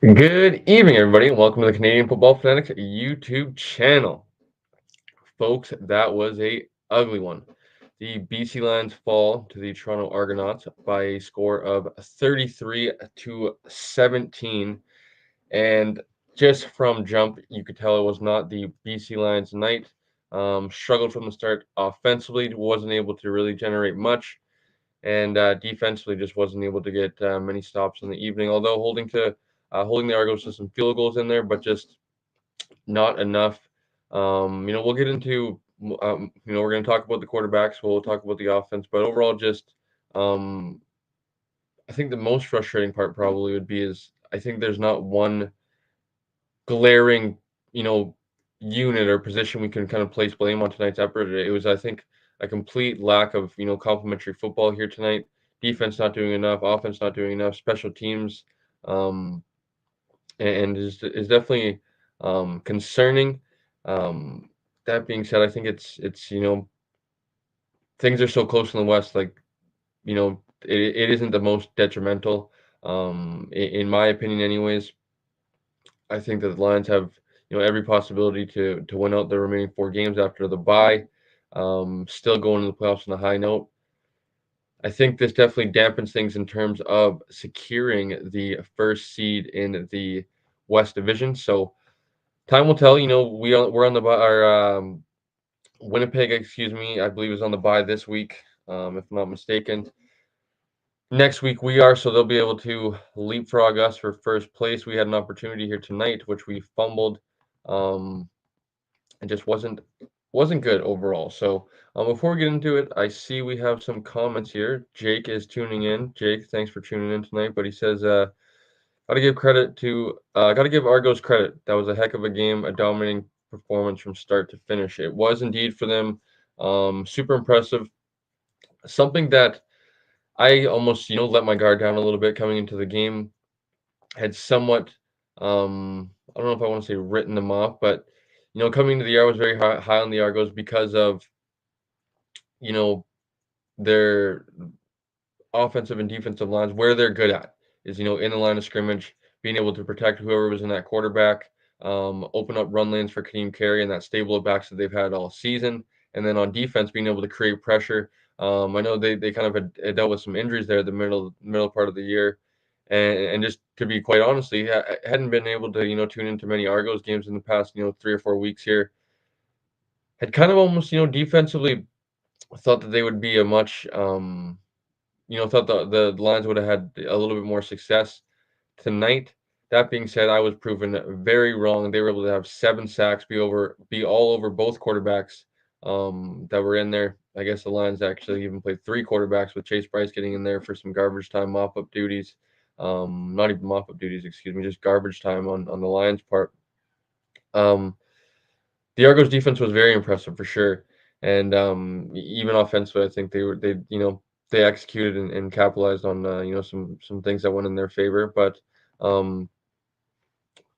Good evening, everybody, and welcome to the Canadian Football Fanatics YouTube channel. Folks, that was a ugly one. The BC Lions fall to the Toronto Argonauts by a score of 33 to 17. And just from jump, you could tell it was not the BC Lions night. Struggled from the start offensively, wasn't able to really generate much, and defensively just wasn't able to get many stops in the evening. Although holding the Argos to some field goals in there, but just not enough. We'll get into we're going to talk about the quarterbacks. We'll talk about the offense, but overall, just um, I think the most frustrating part probably would be is I think there's not one glaring, you know, unit or position we can kind of place blame on tonight's effort. It was, I think, a complete lack of complementary football here tonight. Defense not doing enough, offense not doing enough, special teams, um, and is definitely concerning. Um, that being said, I think it's things are so close in the West. Like it isn't the most detrimental. In my opinion, anyways. I think that the Lions have every possibility to win out the remaining four games after the bye. Still going to the playoffs on a high note. I think this definitely dampens things in terms of securing the first seed in the West Division. So time will tell. We're on the bye. Our Winnipeg, excuse me, I believe is on the bye this week, if I'm not mistaken. Next week we are, so they'll be able to leapfrog us for first place. We had an opportunity here tonight, which we fumbled. Um, it just wasn't good overall. So before we get into it, I see we have some comments here. Jake is tuning in. Jake, thanks for tuning in tonight. But he says, got to give Argos credit. That was a heck of a game, a dominating performance from start to finish. It was indeed for them. Super impressive. Something that I almost let my guard down a little bit coming into the game. Had somewhat I don't know if I want to say written them off, but coming into the year I was very high on the Argos because of you know their offensive and defensive lines, where they're good at is in the line of scrimmage, being able to protect whoever was in that quarterback, open up run lanes for Kadeem Carey and that stable of backs that they've had all season, and then on defense being able to create pressure. I know they kind of had dealt with some injuries there at the middle part of the year, and just to be quite honestly, hadn't been able to tune into many Argos games in the past 3 or 4 weeks here. Had kind of almost defensively thought that they would be a much thought the Lions would have had a little bit more success tonight. That being said, I was proven very wrong. They were able to have 7 sacks, be all over both quarterbacks that were in there. I guess the Lions actually even played 3 quarterbacks with Chase Bryce getting in there for some garbage time mop up duties. Not even mop up duties, excuse me, just garbage time on the Lions' part. Um, the Argos defense was very impressive for sure, and even offensively, I think they executed and capitalized on some things that went in their favor. But um,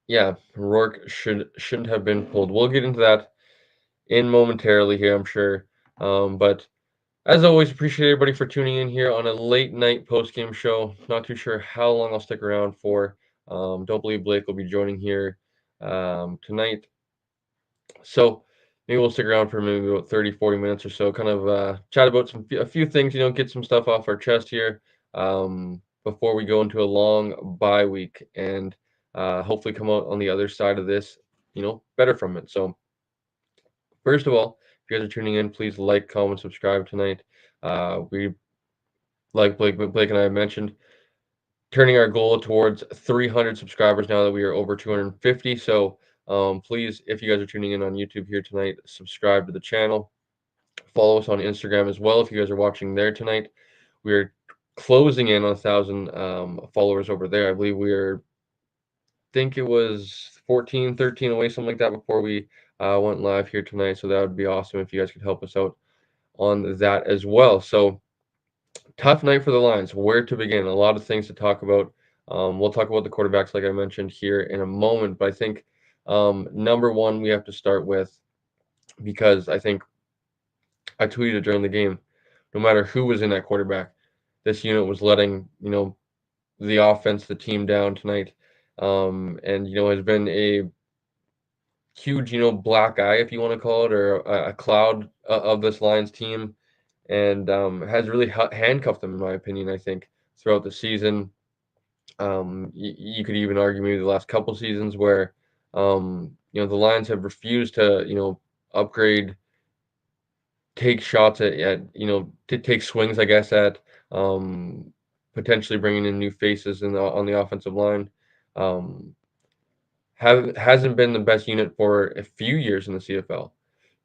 yeah, Rourke shouldn't have been pulled. We'll get into that in momentarily here, I'm sure. But as always, appreciate everybody for tuning in here on a late night post game show. Not too sure how long I'll stick around for. Don't believe Blake will be joining here tonight. So maybe we'll stick around for maybe about 30, 40 minutes or so, kind of chat about a few things, get some stuff off our chest here before we go into a long bye week and hopefully come out on the other side of this, better from it. So first of all, if you guys are tuning in, please like, comment, subscribe tonight. We, like Blake and I mentioned, turning our goal towards 300 subscribers now that we are over 250. So please, if you guys are tuning in on YouTube here tonight, subscribe to the channel. Follow us on Instagram as well if you guys are watching there tonight. We're closing in on 1,000 followers over there. I believe think it was 14, 13 away, something like that, before we went live here tonight. So that would be awesome if you guys could help us out on that as well. So tough night for the Lions. Where to begin? A lot of things to talk about. We'll talk about the quarterbacks, like I mentioned here in a moment. But I think number one, we have to start with, because I think I tweeted during the game, no matter who was in that quarterback, this unit was letting the offense, the team down tonight. and has been a huge, black eye, if you want to call it, or a cloud of this Lions team, and has really handcuffed them, in my opinion. I think throughout the season, you could even argue maybe the last couple seasons where the Lions have refused to upgrade, take shots at to take swings, I guess, at um, potentially bringing in new faces on the offensive line. Um, hasn't been the best unit for a few years in the CFL.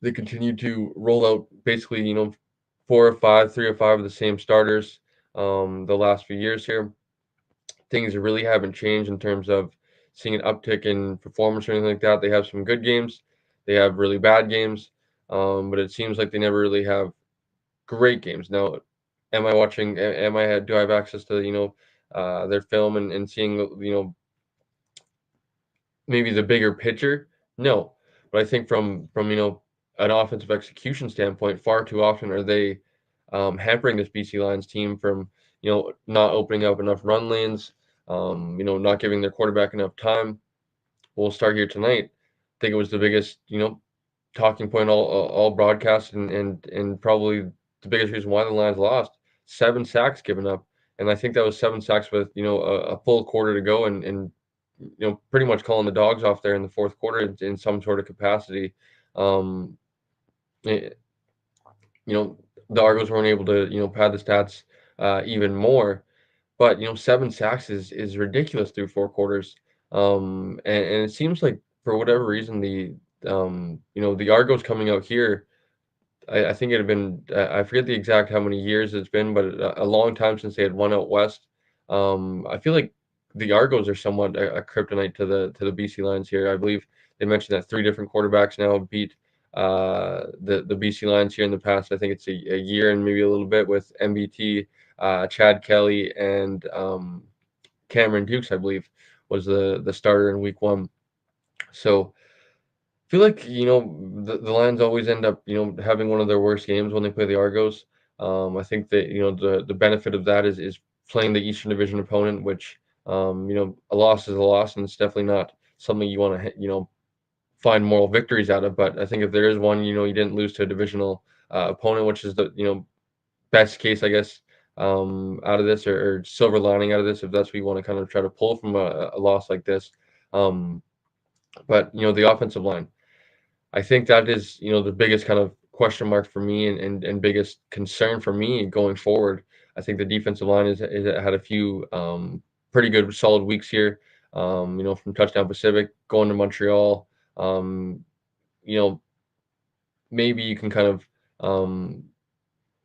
They continue to roll out basically, 4 or 5, 3 or 5 of the same starters the last few years here. Things really haven't changed in terms of seeing an uptick in performance or anything like that. They have some good games, they have really bad games, but it seems like they never really have great games. Now, am I watching? Do I have access to their film and seeing maybe the bigger picture? No, but I think from an offensive execution standpoint, far too often are they hampering this BC Lions team from not opening up enough run lanes, not giving their quarterback enough time. We'll start here tonight. I think it was the biggest talking point all broadcast, and probably the biggest reason why the Lions lost. 7 sacks given up, and I think that was 7 sacks with a full quarter to go, and pretty much calling the dogs off there in the fourth quarter in some sort of capacity. Um, it, you know, the Argos weren't able to pad the stats even more, but 7 sacks is ridiculous through 4 quarters. And it seems like for whatever reason the Argos coming out here. I think it had been I forget the exact how many years it's been, but a long time since they had won out west. I feel like the Argos are somewhat a kryptonite to the BC Lions here. I believe they mentioned that 3 different quarterbacks now beat the BC Lions here in the past. I think it's a year and maybe a little bit with MBT, Chad Kelly, and Cameron Dukes, I believe, was the starter in week 1. So feel like, the Lions always end up, having one of their worst games when they play the Argos. I think that, the benefit of that is playing the Eastern Division opponent, which, a loss is a loss, and it's definitely not something you want to, find moral victories out of. But I think if there is one, you didn't lose to a divisional opponent, which is the, best case, I guess, out of this, or silver lining out of this, if that's what you want to kind of try to pull from a loss like this. Um, but, the offensive line. I think that is, the biggest kind of question mark for me, and biggest concern for me going forward. I think the defensive line is had a few pretty good solid weeks here. From Touchdown Pacific going to Montreal. Um, you know, maybe you can kind of um,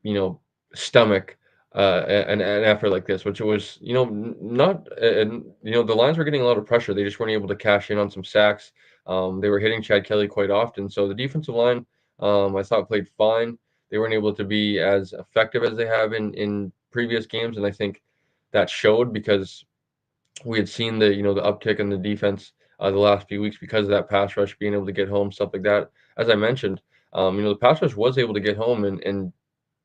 you know, stomach an effort like this, which it was, not, and the Lions were getting a lot of pressure. They just weren't able to cash in on some sacks. They were hitting Chad Kelly quite often, so the defensive line, I thought played fine. They weren't able to be as effective as they have in previous games, and I think that showed because we had seen the uptick in the defense the last few weeks because of that pass rush being able to get home, stuff like that. As I mentioned, the pass rush was able to get home, and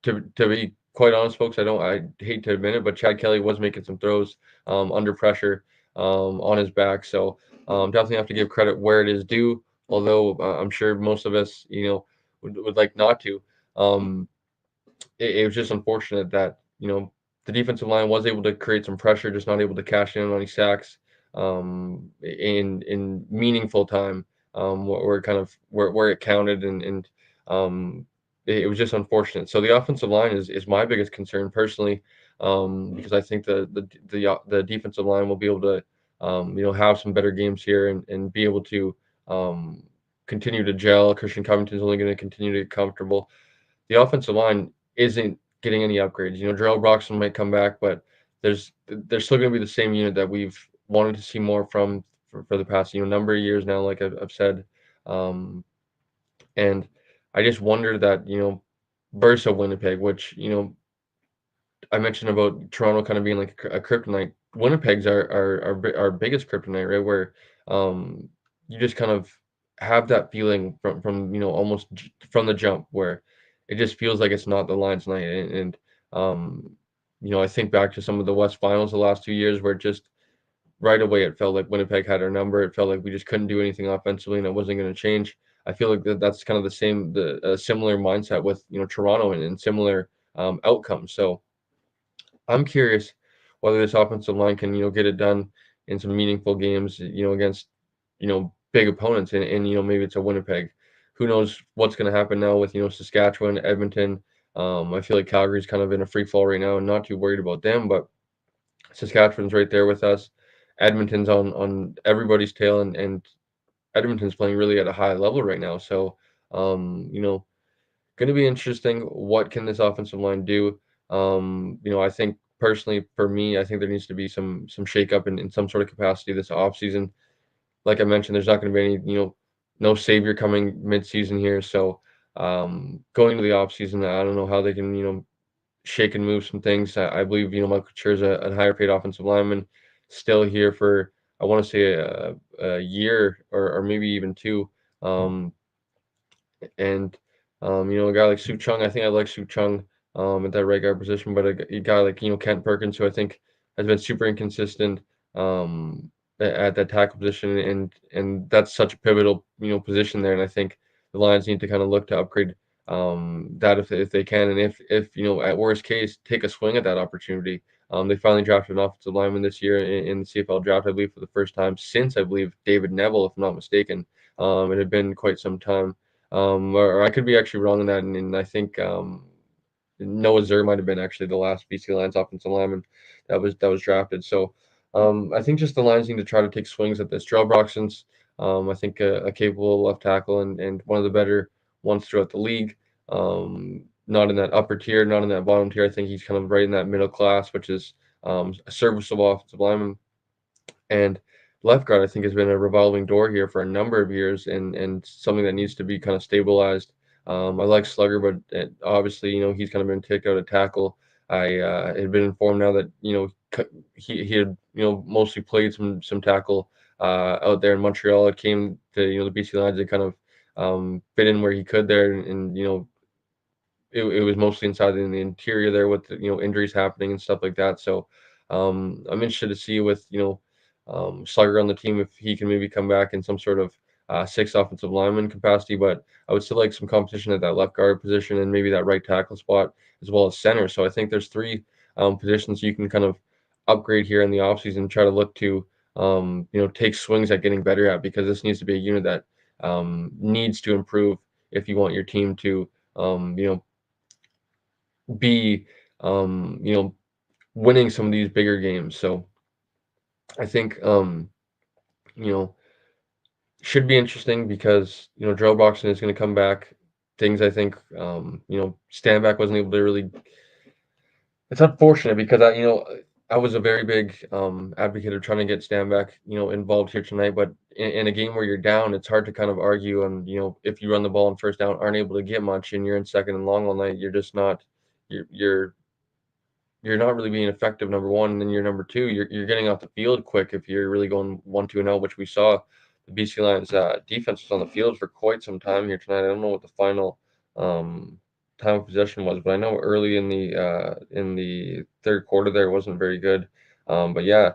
to be quite honest, folks, I hate to admit it, but Chad Kelly was making some throws under pressure on his back. So definitely have to give credit where it is due. Although I'm sure most of us, would like not to. Um, it was just unfortunate that the defensive line was able to create some pressure, just not able to cash in on any sacks in meaningful time, where it kind of where it counted, and um, it was just unfortunate. So the offensive line is my biggest concern personally, because I think the defensive line will be able to have some better games here, and be able to um, continue to gel. Christian Covington's only going to continue to get comfortable. The offensive line isn't getting any upgrades. Jarrell Broxton might come back, but there's still going to be the same unit that we've wanted to see more from for the past number of years now, like I've said. Um, and I just wonder that versus Winnipeg, which I mentioned about Toronto kind of being like a kryptonite. Winnipeg's our biggest kryptonite, right? Where um, you just kind of have that feeling from almost from the jump, where it just feels like it's not the Lions' night. And I think back to some of the West Finals the last 2 years, where just right away it felt like Winnipeg had our number. It felt like we just couldn't do anything offensively, and it wasn't going to change. I feel like that's kind of the similar mindset with Toronto and similar outcomes. So I'm curious whether this offensive line can get it done in some meaningful games, against big opponents, and maybe it's a Winnipeg. Who knows what's going to happen now with Saskatchewan, Edmonton. I feel like Calgary's kind of in a free fall right now, and not too worried about them, but Saskatchewan's right there with us. Edmonton's on everybody's tail, and Edmonton's playing really at a high level right now. So, going to be interesting. What can this offensive line do? I think personally for me, I think there needs to be some shakeup in some sort of capacity this offseason. Like I mentioned, there's not going to be any, no savior coming mid-season here. So, going to the offseason, I don't know how they can, shake and move some things. I believe Michael Couture is a higher paid offensive lineman, still here for I want to say a year or maybe even two. Um, and a guy like Sue Chung, I think I like Sue Chung at that right guard position, but a guy like Kent Perkins, who I think has been super inconsistent at that tackle position, and that's such a pivotal position there, and I think the Lions need to kind of look to upgrade that if they can, and if at worst case take a swing at that opportunity. They finally drafted an offensive lineman this year in the CFL draft, I believe, for the first time since I believe David Neville, if I'm not mistaken. It had been quite some time. Or I could be actually wrong on that, and I think Noah Zer might have been actually the last BC Lions offensive lineman that was drafted. So I think just the Lions need to try to take swings at this. Jarrell Broxton's, I think, a capable left tackle and one of the better ones throughout the league. Not in that upper tier, not in that bottom tier. I think he's kind of right in that middle class, which is a serviceable offensive lineman. And left guard, I think, has been a revolving door here for a number of years, and something that needs to be kind of stabilized. I like Slugger, but obviously, he's kind of been kicked out of tackle. I had been informed now that he had mostly played some tackle out there in Montreal. It came to the BC Lions and kind of fit in where he could there, and it was mostly inside in the interior there with the, injuries happening and stuff like that. So I'm interested to see with Slugger on the team if he can maybe come back in some sort of sixth offensive lineman capacity. But I would still like some competition at that left guard position and maybe that right tackle spot as well as center. So I think there's three positions you can kind of upgrade here in the offseason, try to look to take swings at getting better at, because this needs to be a unit that needs to improve if you want your team to be winning some of these bigger games. So I think you know should be interesting because Joe Boxon is going to come back. Things I think Stanback wasn't able to really. It's unfortunate because I was a very big advocate of trying to get Stanback involved here tonight, but in a game where you're down, it's hard to kind of argue. And if you run the ball on first down, aren't able to get much, and you're in second and long all night, you're just not. You're you're not really being effective, number one, and then you're number two, you're getting off the field quick if you're really going 1, 2, and 0, which we saw the BC Lions defense was on the field for quite some time here tonight. I don't know what the final time of possession was, but I know early in the third quarter there wasn't very good. But yeah,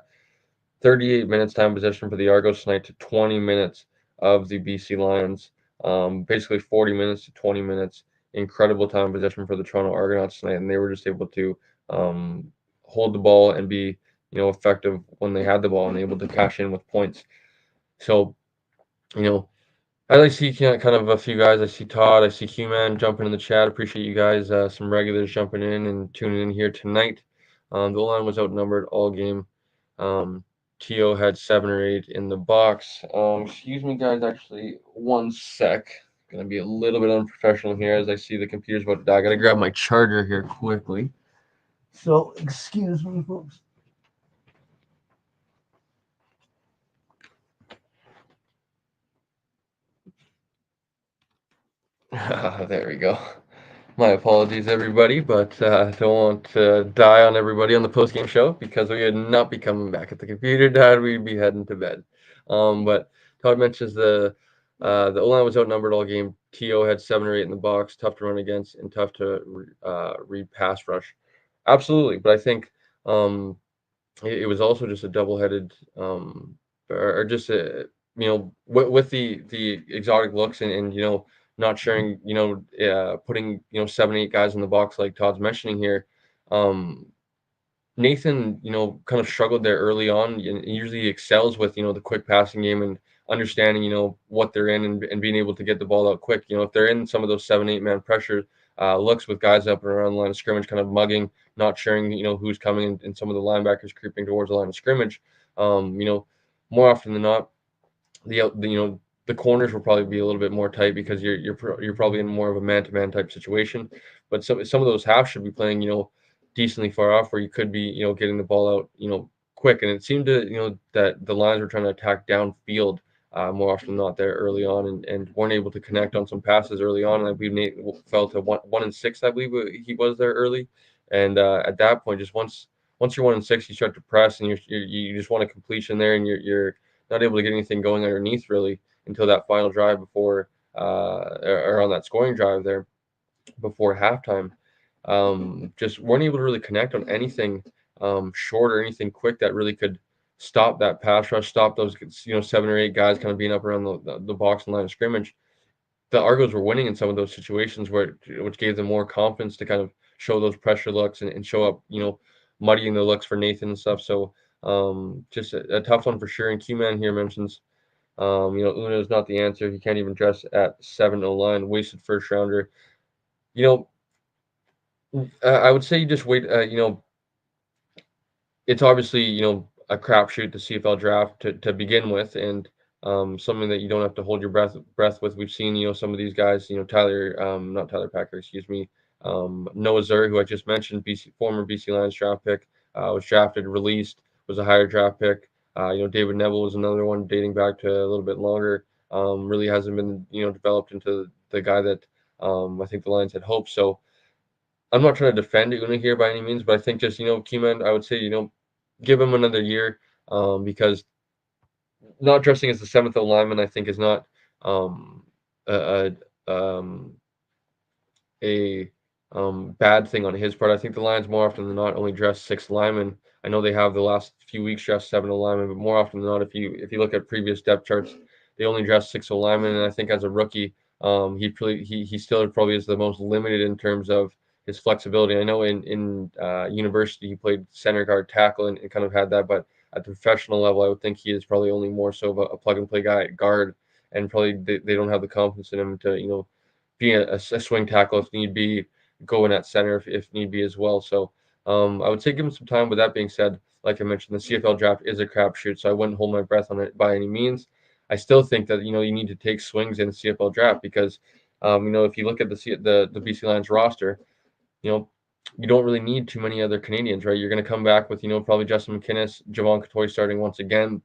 38 minutes time possession for the Argos tonight to 20 minutes of the BC Lions. Basically 40 minutes to 20 minutes. Incredible time possession for the Toronto Argonauts tonight, and they were just able to um, hold the ball and be effective when they had the ball and able to cash in with points. So you know I see kind of a few guys. I see Todd. I see Q-Man jumping in the chat. Appreciate you guys. Some regulars jumping in and tuning in here tonight. The line was outnumbered all game. Um, Tio had 7 or 8 in the box. Excuse me, guys. Actually, one sec. Gonna be a little bit unprofessional here as I see the computer's about to die. I gotta grab my charger here quickly. So excuse me, folks. There we go. My apologies, everybody, but don't want to die on everybody on the post-game show because we would not be coming back. If the computer died, we'd be heading to bed. But Todd mentions the O-line was outnumbered all game. T.O. had 7 or 8 in the box, tough to run against and tough to read pass rush. Absolutely, but I think it was also just a double-headed, or just a, with the exotic looks and not sharing, putting 7, 8 guys in the box like Todd's mentioning here. Um, Nathan, kind of struggled there early on, and usually excels with, the quick passing game and understanding, what they're in, and being able to get the ball out quick. If they're in some of those 7, 8 man pressure looks with guys up and around the line of scrimmage, kind of mugging, not sharing, who's coming, and some of the linebackers creeping towards the line of scrimmage. More often than not, the corners will probably be a little bit more tight because you're probably in more of a man-to-man type situation. But some of those halves should be playing, decently far off where you could be, getting the ball out, quick. And it seemed to, that the Lions were trying to attack downfield more often than not there early on, and weren't able to connect on some passes early on. And I believe Nate fell to 1 and 6, I believe he was there early. And at that point, just once you're 1 and 6, you start to press, and you just want a completion there, and you're not able to get anything going underneath really until that final drive before or on that scoring drive there before halftime. Just weren't able to really connect on anything short or anything quick that really could stop that pass rush, stop those 7 or 8 guys kind of being up around the box and line of scrimmage. The Argos were winning in some of those situations which gave them more confidence to kind of show those pressure looks and show up, muddying the looks for Nathan and stuff. So just a tough one for sure. And Q Man here mentions, Una is not the answer. He can't even dress at 7 O line, wasted first rounder. You know, I would say you just wait. It's obviously, a crapshoot, the CFL draft to begin with, and something that you don't have to hold your breath with. We've seen, some of these guys, not Tyler Packer, excuse me, Noah Zerr, who I just mentioned, former BC Lions draft pick, was drafted, released, was a higher draft pick. David Neville was another one dating back to a little bit longer. Really hasn't been, developed into the guy that I think the Lions had hoped. So I'm not trying to defend Una here by any means, but I think just, Keyman, I would say, give him another year, because not dressing as the seventh O lineman, I think, is not um, a, a, um, a bad thing on his part. I think the Lions more often than not only dress six linemen. I know they have the last few weeks dressed 7 O linemen, but more often than not, if you look at previous depth charts, they only dress 6 O linemen. And I think as a rookie, he still probably is the most limited in terms of his flexibility. I know in university he played center, guard, tackle, and kind of had that, but at the professional level, I would think he is probably only more so of a plug and play guy at guard, and probably they don't have the confidence in him to being a swing tackle if need be, going at center if need be as well. So I would say give him some time. With that being said, like I mentioned, the CFL draft is a crapshoot, so I wouldn't hold my breath on it by any means. I still think that you need to take swings in the CFL draft because if you look at the BC Lions roster, you know you don't really need too many other Canadians, right? You're going to come back with probably Justin McInnis, Javon Catoy starting once again,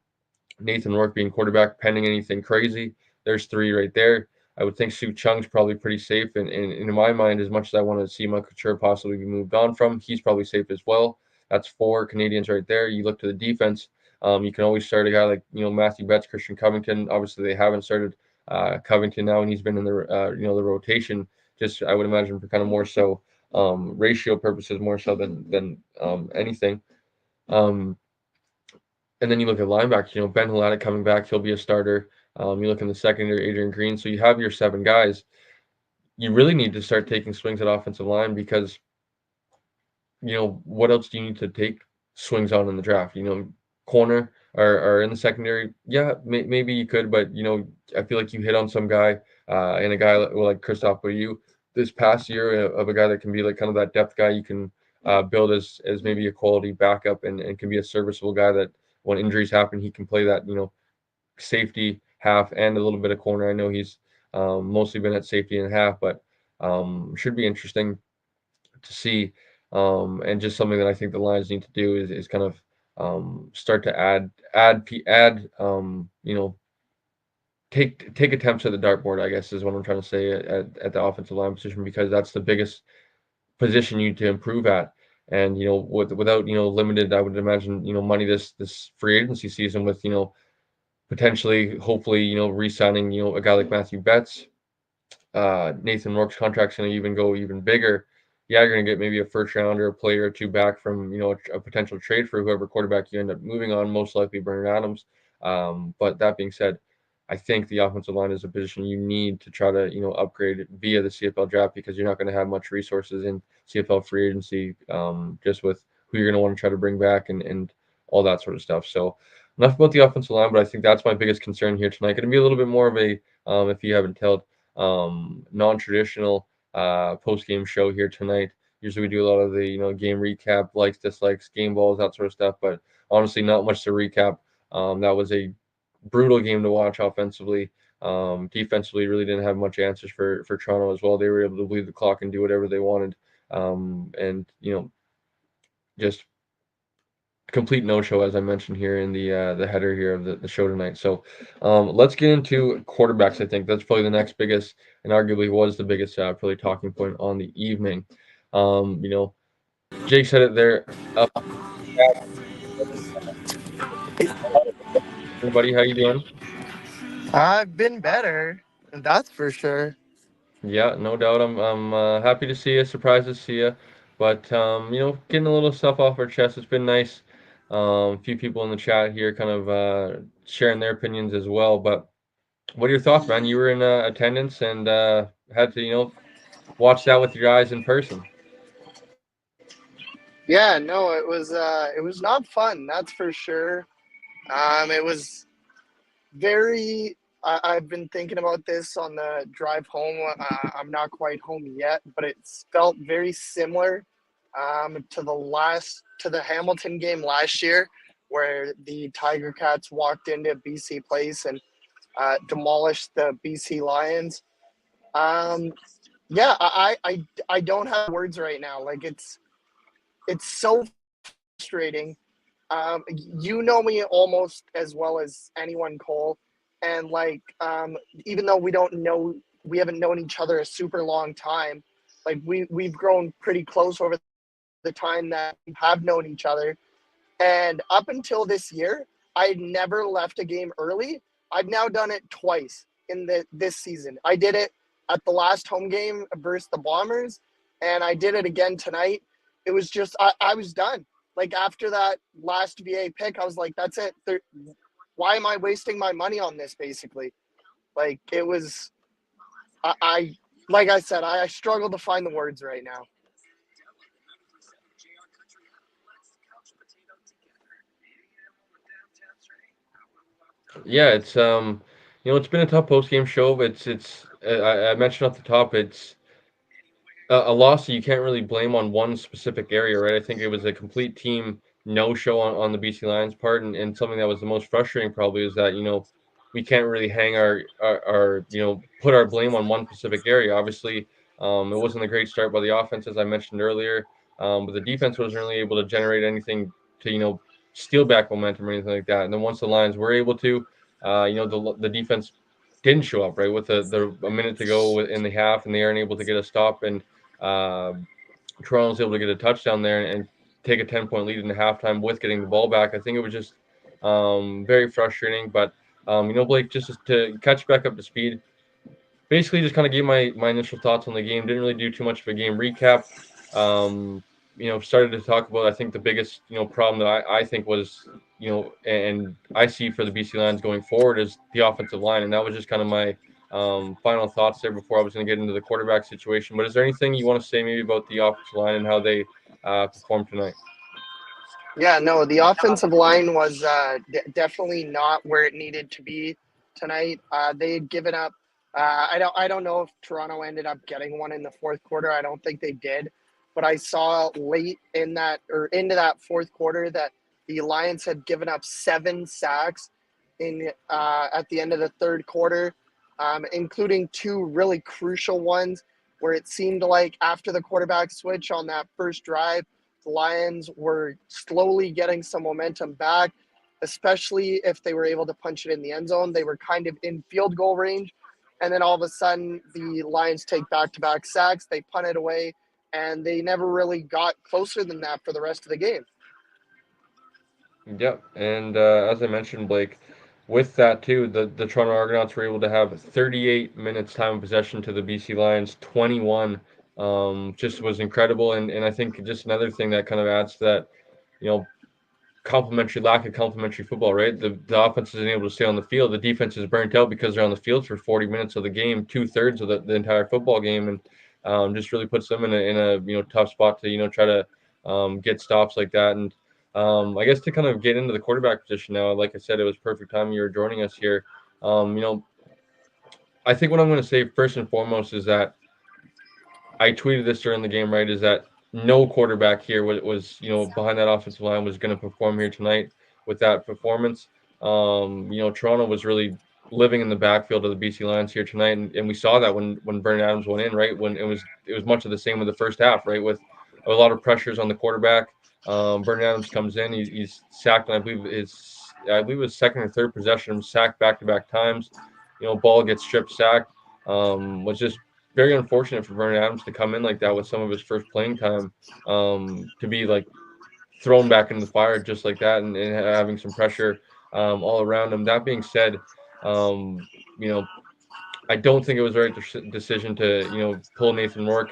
Nathan Rourke being quarterback, pending anything crazy. There's three right there. I would think Sue Chung's probably pretty safe. And in my mind, as much as I want to see Michael Couture possibly be moved on from, he's probably safe as well. That's four Canadians right there. You look to the defense. You can always start a guy like Matthew Betts, Christian Covington. Obviously, they haven't started Covington now, and he's been in the the rotation. Just I would imagine for kind of more so ratio purposes, more so than anything. Um, and then you look at linebackers, Ben Haladic coming back, he'll be a starter. You look in the secondary, Adrian Green. So you have your seven guys. You really need to start taking swings at offensive line because, what else do you need to take swings on in the draft? Corner or in the secondary. Yeah, maybe you could, but, I feel like you hit on some guy and a guy like Christophe Beaulieu this past year of a guy that can be like kind of that depth guy you can build as maybe a quality backup and can be a serviceable guy that when injuries happen, he can play that, safety half and a little bit of corner. I know he's mostly been at safety and half, but should be interesting to see. And just something that I think the Lions need to do is kind of start to add take attempts at the dartboard, I guess is what I'm trying to say at the offensive line position, because that's the biggest position you to improve at. And without limited, I would imagine money this free agency season with potentially, hopefully, re-signing, a guy like Matthew Betts. Nathan Rourke's contract's going to even go even bigger. yeah, you're going to get maybe a first rounder, a player or two back from, a potential trade for whoever quarterback you end up moving on, most likely Bernard Adams. But that being said, I think the offensive line is a position you need to try to, upgrade via the CFL draft because you're not going to have much resources in CFL free agency, just with who you're going to want to try to bring back and all that sort of stuff. So enough about the offensive line, but I think that's my biggest concern here tonight. Going to be a little bit more of a, if you haven't told, non-traditional post game show here tonight. Usually we do a lot of the game recap, likes, dislikes, game balls, that sort of stuff. But honestly, not much to recap. That was a brutal game to watch offensively. Defensively, really didn't have much answers for Toronto as well. They were able to bleed the clock and do whatever they wanted, and just complete no show as I mentioned here in the header here of the show tonight. So let's get into quarterbacks. I think that's probably the next biggest and arguably was the biggest probably talking point on the evening. Um, you know, Jake said it there. Everybody, how you doing? I've been better, that's for sure. Yeah, no doubt. I'm happy to see you, surprised to see you, but getting a little stuff off our chest. It's been nice. A few people in the chat here, kind of sharing their opinions as well. But what are your thoughts, man? You were in attendance and had to, watch that with your eyes in person. Yeah, no, it was not fun, that's for sure. It was very. I've been thinking about this on the drive home. I'm not quite home yet, but it's felt very similar to the Hamilton game last year, where the Tiger Cats walked into BC Place and demolished the BC Lions. Um, yeah, I don't have words right now. Like it's so frustrating. You know me almost as well as anyone, Cole, and even though we haven't known each other a super long time, like we've grown pretty close over the time that we have known each other. And up until this year, I had never left a game early. I've now done it twice in this season. I did it at the last home game versus the Bombers, and I did it again tonight. It was just I was done. Like after that last VA pick, I was like, that's it. Why am I wasting my money on this? Basically, like it was. I like I said, I struggle to find the words right now. Yeah, it's been a tough post game show, but I mentioned at the top, it's a loss that you can't really blame on one specific area, right? I think it was a complete team no show on the BC Lions part, and something that was the most frustrating probably is that we can't really hang our put our blame on one specific area. Obviously, it wasn't a great start by the offense as I mentioned earlier, but the defense wasn't really able to generate anything to steal back momentum or anything like that. And then once the Lions were able to, the defense didn't show up right with the a minute to go in the half, and they aren't able to get a stop and uh, Toronto was able to get a touchdown there and take a 10-point lead in the halftime with getting the ball back. I think it was just very frustrating. But, Blake, just to catch you back up to speed, basically just kind of gave my initial thoughts on the game. Didn't really do too much of a game recap. Um, Started to talk about, I think, the biggest, problem that I think was, and I see for the BC Lions going forward is the offensive line. And that was just kind of my final thoughts there before I was going to get into the quarterback situation. But is there anything you want to say maybe about the offensive line and how they performed tonight? Yeah, no, the offensive line was definitely not where it needed to be tonight. They had given up. I don't know if Toronto ended up getting one in the fourth quarter. I don't think they did, but I saw late in that or into that fourth quarter that the Lions had given up 7 sacks in at the end of the third quarter, including two really crucial ones where it seemed like after the quarterback switch on that first drive the Lions were slowly getting some momentum back, especially if they were able to punch it in the end zone. They were kind of in field goal range. And then all of a sudden, the Lions take back to back sacks. They punt it away, and they never really got closer than that for the rest of the game. Yep. And as I mentioned, Blake, with that too, the Toronto Argonauts were able to have 38 minutes time of possession to the BC Lions 21 just was incredible. And I think just another thing that kind of adds to that, you know, lack of complementary football, right? The offense isn't able to stay on the field. The defense is burnt out because they're on the field for 40 minutes of the game, 2/3 of the entire football game, and just really puts them in a tough spot to try to get stops like that. And I guess to kind of get into the quarterback position now, like I said, it was perfect time you were joining us here. Um, you know, I think what I'm going to say first and foremost is that I tweeted this during the game, right? Is that no quarterback here was behind that offensive line was going to perform here tonight with that performance. Toronto was really living in the backfield of the BC Lions here tonight, and we saw that when Vernon Adams went in, right? When it was much of the same with the first half, right? With a lot of pressures on the quarterback. Vernon Adams comes in, he's sacked, and I believe it was second or third possession, sacked back to back times. Ball gets stripped, sacked. Was just very unfortunate for Vernon Adams to come in like that with some of his first playing time, to be like thrown back into the fire just like that, and having some pressure all around him. That being said, um, you know, I don't think it was the right decision to pull Nathan Rourke.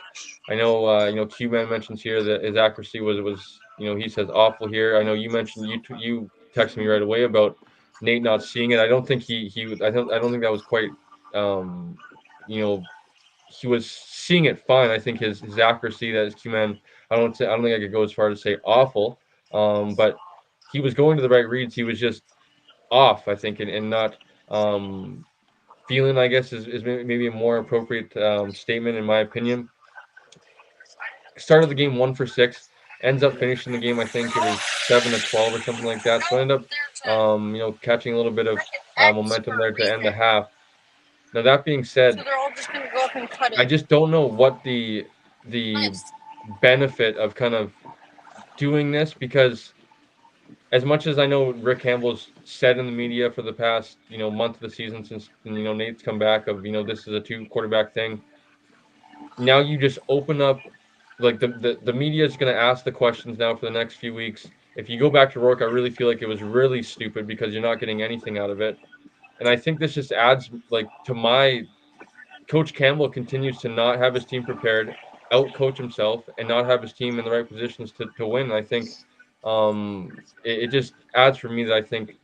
I know Q-Man mentions here that his accuracy was he says awful here. I know you mentioned you texted me right away about Nate not seeing it. I don't think I don't think that was quite um, you know he was seeing it fine. I think his accuracy, that is Q-Man, I don't think I could go as far to say awful, but he was going to the right reads. He was just off, I think, and not um, feeling, I guess, is maybe a more appropriate statement in my opinion. Started the game 1 for 6, ends up finishing the game. I think it was 7-12 or something like that. So I ended up, catching a little bit of momentum there to end the half. Now that being said, So they're all just gonna go up and cut I it. just don't know what the benefit of kind of doing this, because as much as I know Rick Campbell's said in the media for the past month of the season since Nate's come back of this is a two quarterback thing. Now you just open up, like the media is going to ask the questions now for the next few weeks. If you go back to Rourke, I really feel like it was really stupid because you're not getting anything out of it. And I think this just adds like to my Coach Campbell continues to not have his team prepared, out coach himself, and not have his team in the right positions to win. And I think it just adds for me that I think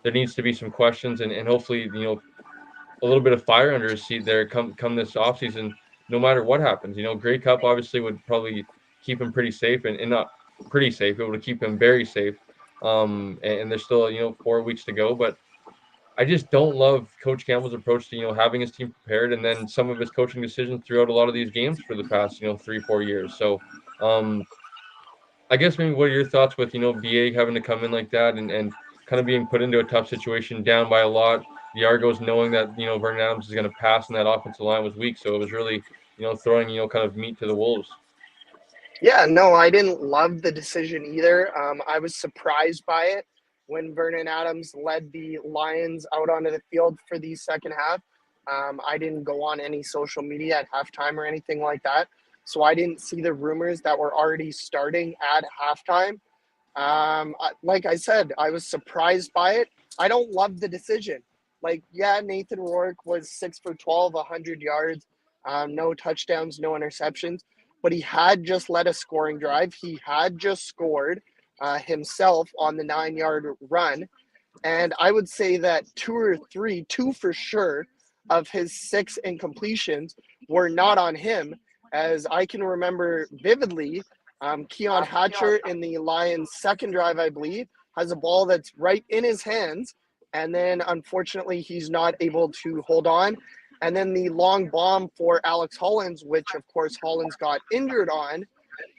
there needs to be some questions, and hopefully a little bit of fire under his seat there come this offseason, no matter what happens. Grey Cup obviously would probably keep him pretty safe, and not pretty safe. It would keep him very safe. And there's still 4 weeks to go, but I just don't love Coach Campbell's approach to having his team prepared, and then some of his coaching decisions throughout a lot of these games for the past 3-4 years. So um, I guess maybe what are your thoughts with BA having to come in like that, and kind of being put into a tough situation, down by a lot. The Argos knowing that Vernon Adams is going to pass and that offensive line was weak, so it was really throwing kind of meat to the wolves. Yeah, no, I didn't love the decision either. I was surprised by it when Vernon Adams led the Lions out onto the field for the second half. I didn't go on any social media at halftime or anything like that, so I didn't see the rumors that were already starting at halftime. Like I said, I was surprised by it. I don't love the decision. Like, yeah, Nathan Rourke was 6 for 12, 100 yards, no touchdowns, no interceptions, but he had just led a scoring drive. He had just scored himself on the 9-yard run. And I would say that two for sure, of his 6 incompletions were not on him, as I can remember vividly. Keon Hatcher in the Lions' second drive, I believe, has a ball that's right in his hands, and then unfortunately he's not able to hold on. And then the long bomb for Alex Hollins, which of course Hollins got injured on,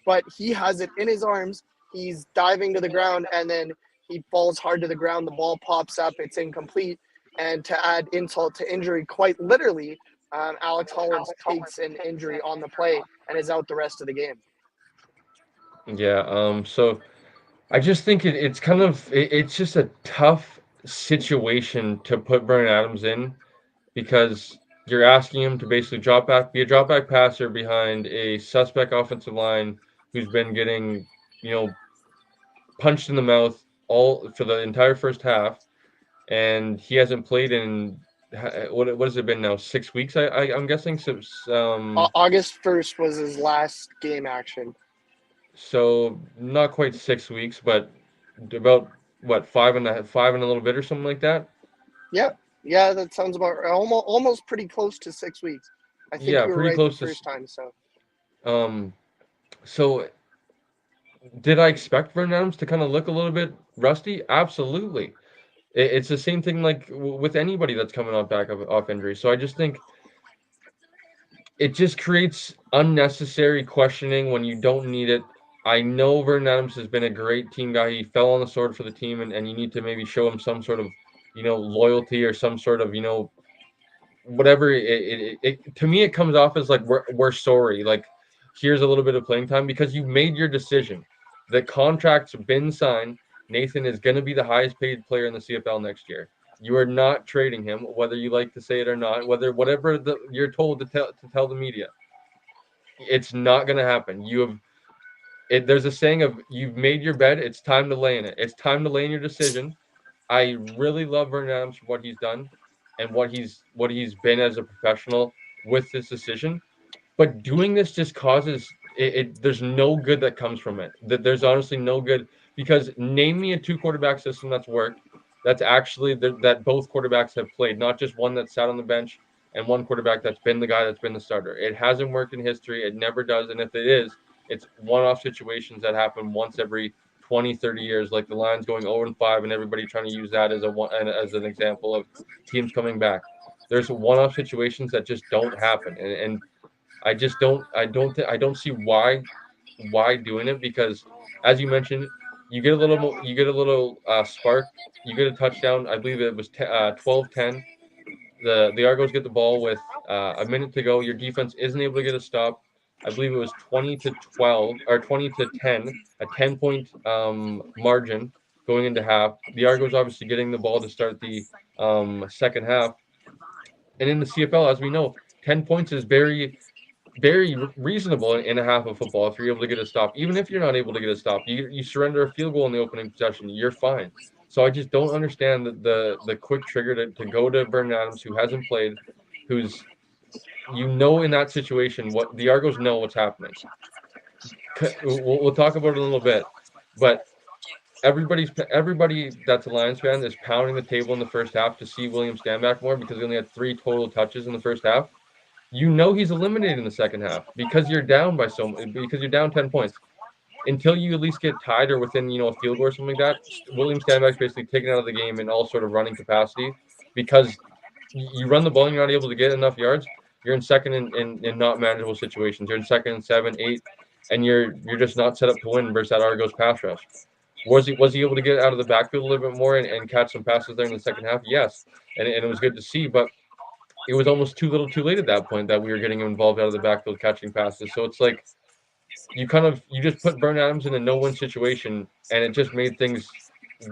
but he has it in his arms. He's diving to the ground, and then he falls hard to the ground. The ball pops up. It's incomplete. And to add insult to injury, quite literally, Alex Hollins takes an injury on the play and is out the rest of the game. Yeah. So I just think it's kind of it's just a tough situation to put Vernon Adams in, because you're asking him to basically be a drop back passer behind a suspect offensive line who's been getting, you know, punched in the mouth all for the entire first half, and he hasn't played in what has it been now? 6 weeks, I'm guessing. August 1st was his last game action. So not quite 6 weeks, but about what, five and a little bit or something like that. Yeah, yeah, that sounds about right. Almost pretty close to 6 weeks. I think Yeah, you were pretty right the close to. first time. So Um, so did I expect Vernon Adams to kind of look a little bit rusty? Absolutely. It's the same thing like with anybody that's coming off injury. So I just think it just creates unnecessary questioning when you don't need it. I know Vernon Adams has been a great team guy. He fell on the sword for the team, and you need to maybe show him some sort of, loyalty or some sort of, whatever. To me, it comes off as like we're sorry. Like, here's a little bit of playing time because you made your decision. The contract's been signed. Nathan is going to be the highest paid player in the CFL next year. You are not trading him, whether you like to say it or not. Whatever you're told to tell the media, it's not going to happen. There's a saying of you've made your bed. It's time to lay in it. It's time to lay in your decision. I really love Vernon Adams for what he's done and what he's been as a professional with this decision. But doing this just causes there's no good that comes from it. There's honestly no good because name me a two quarterback system that's worked. That's actually that both quarterbacks have played, not just one that sat on the bench and one quarterback that's been the guy that's been the starter. It hasn't worked in history. It never does. And if it is, it's one-off situations that happen once every 20, 30 years, like the Lions going 0-5 and everybody trying to use that as an example of teams coming back. There's one-off situations that just don't happen, and I just I don't see why doing it because, as you mentioned, you get a little spark, you get a touchdown. I believe it was 12-10. The Argos get the ball with a minute to go. Your defense isn't able to get a stop. I believe it was 20-12 or 20-10, a 10-point margin going into half. The Argos obviously getting the ball to start the second half, and in the CFL, as we know, 10 points is very reasonable in a half of football if you're able to get a stop. Even if you're not able to get a stop, you surrender a field goal in the opening possession, you're fine. So I just don't understand the quick trigger to go to Vernon Adams, who hasn't played, who's in that situation what the Argos know what's happening. We'll talk about it in a little bit, but everybody that's a Lions fan is pounding the table in the first half to see William Stanback more because he only had 3 total touches in the first half. He's eliminated in the second half because you're down because you're down 10 points. Until you at least get tied or within, a field goal or something like that, William Stanback's basically taken out of the game in all sort of running capacity because you run the ball and you're not able to get enough yards. You're in second in not manageable situations. You're in second and 7, 8, and you're just not set up to win versus that Argos pass rush. Was he able to get out of the backfield a little bit more and catch some passes there in the second half? Yes, and it was good to see, but it was almost too little too late at that point that we were getting involved out of the backfield catching passes. So it's like you just put Vernon Adams in a no-win situation, and it just made things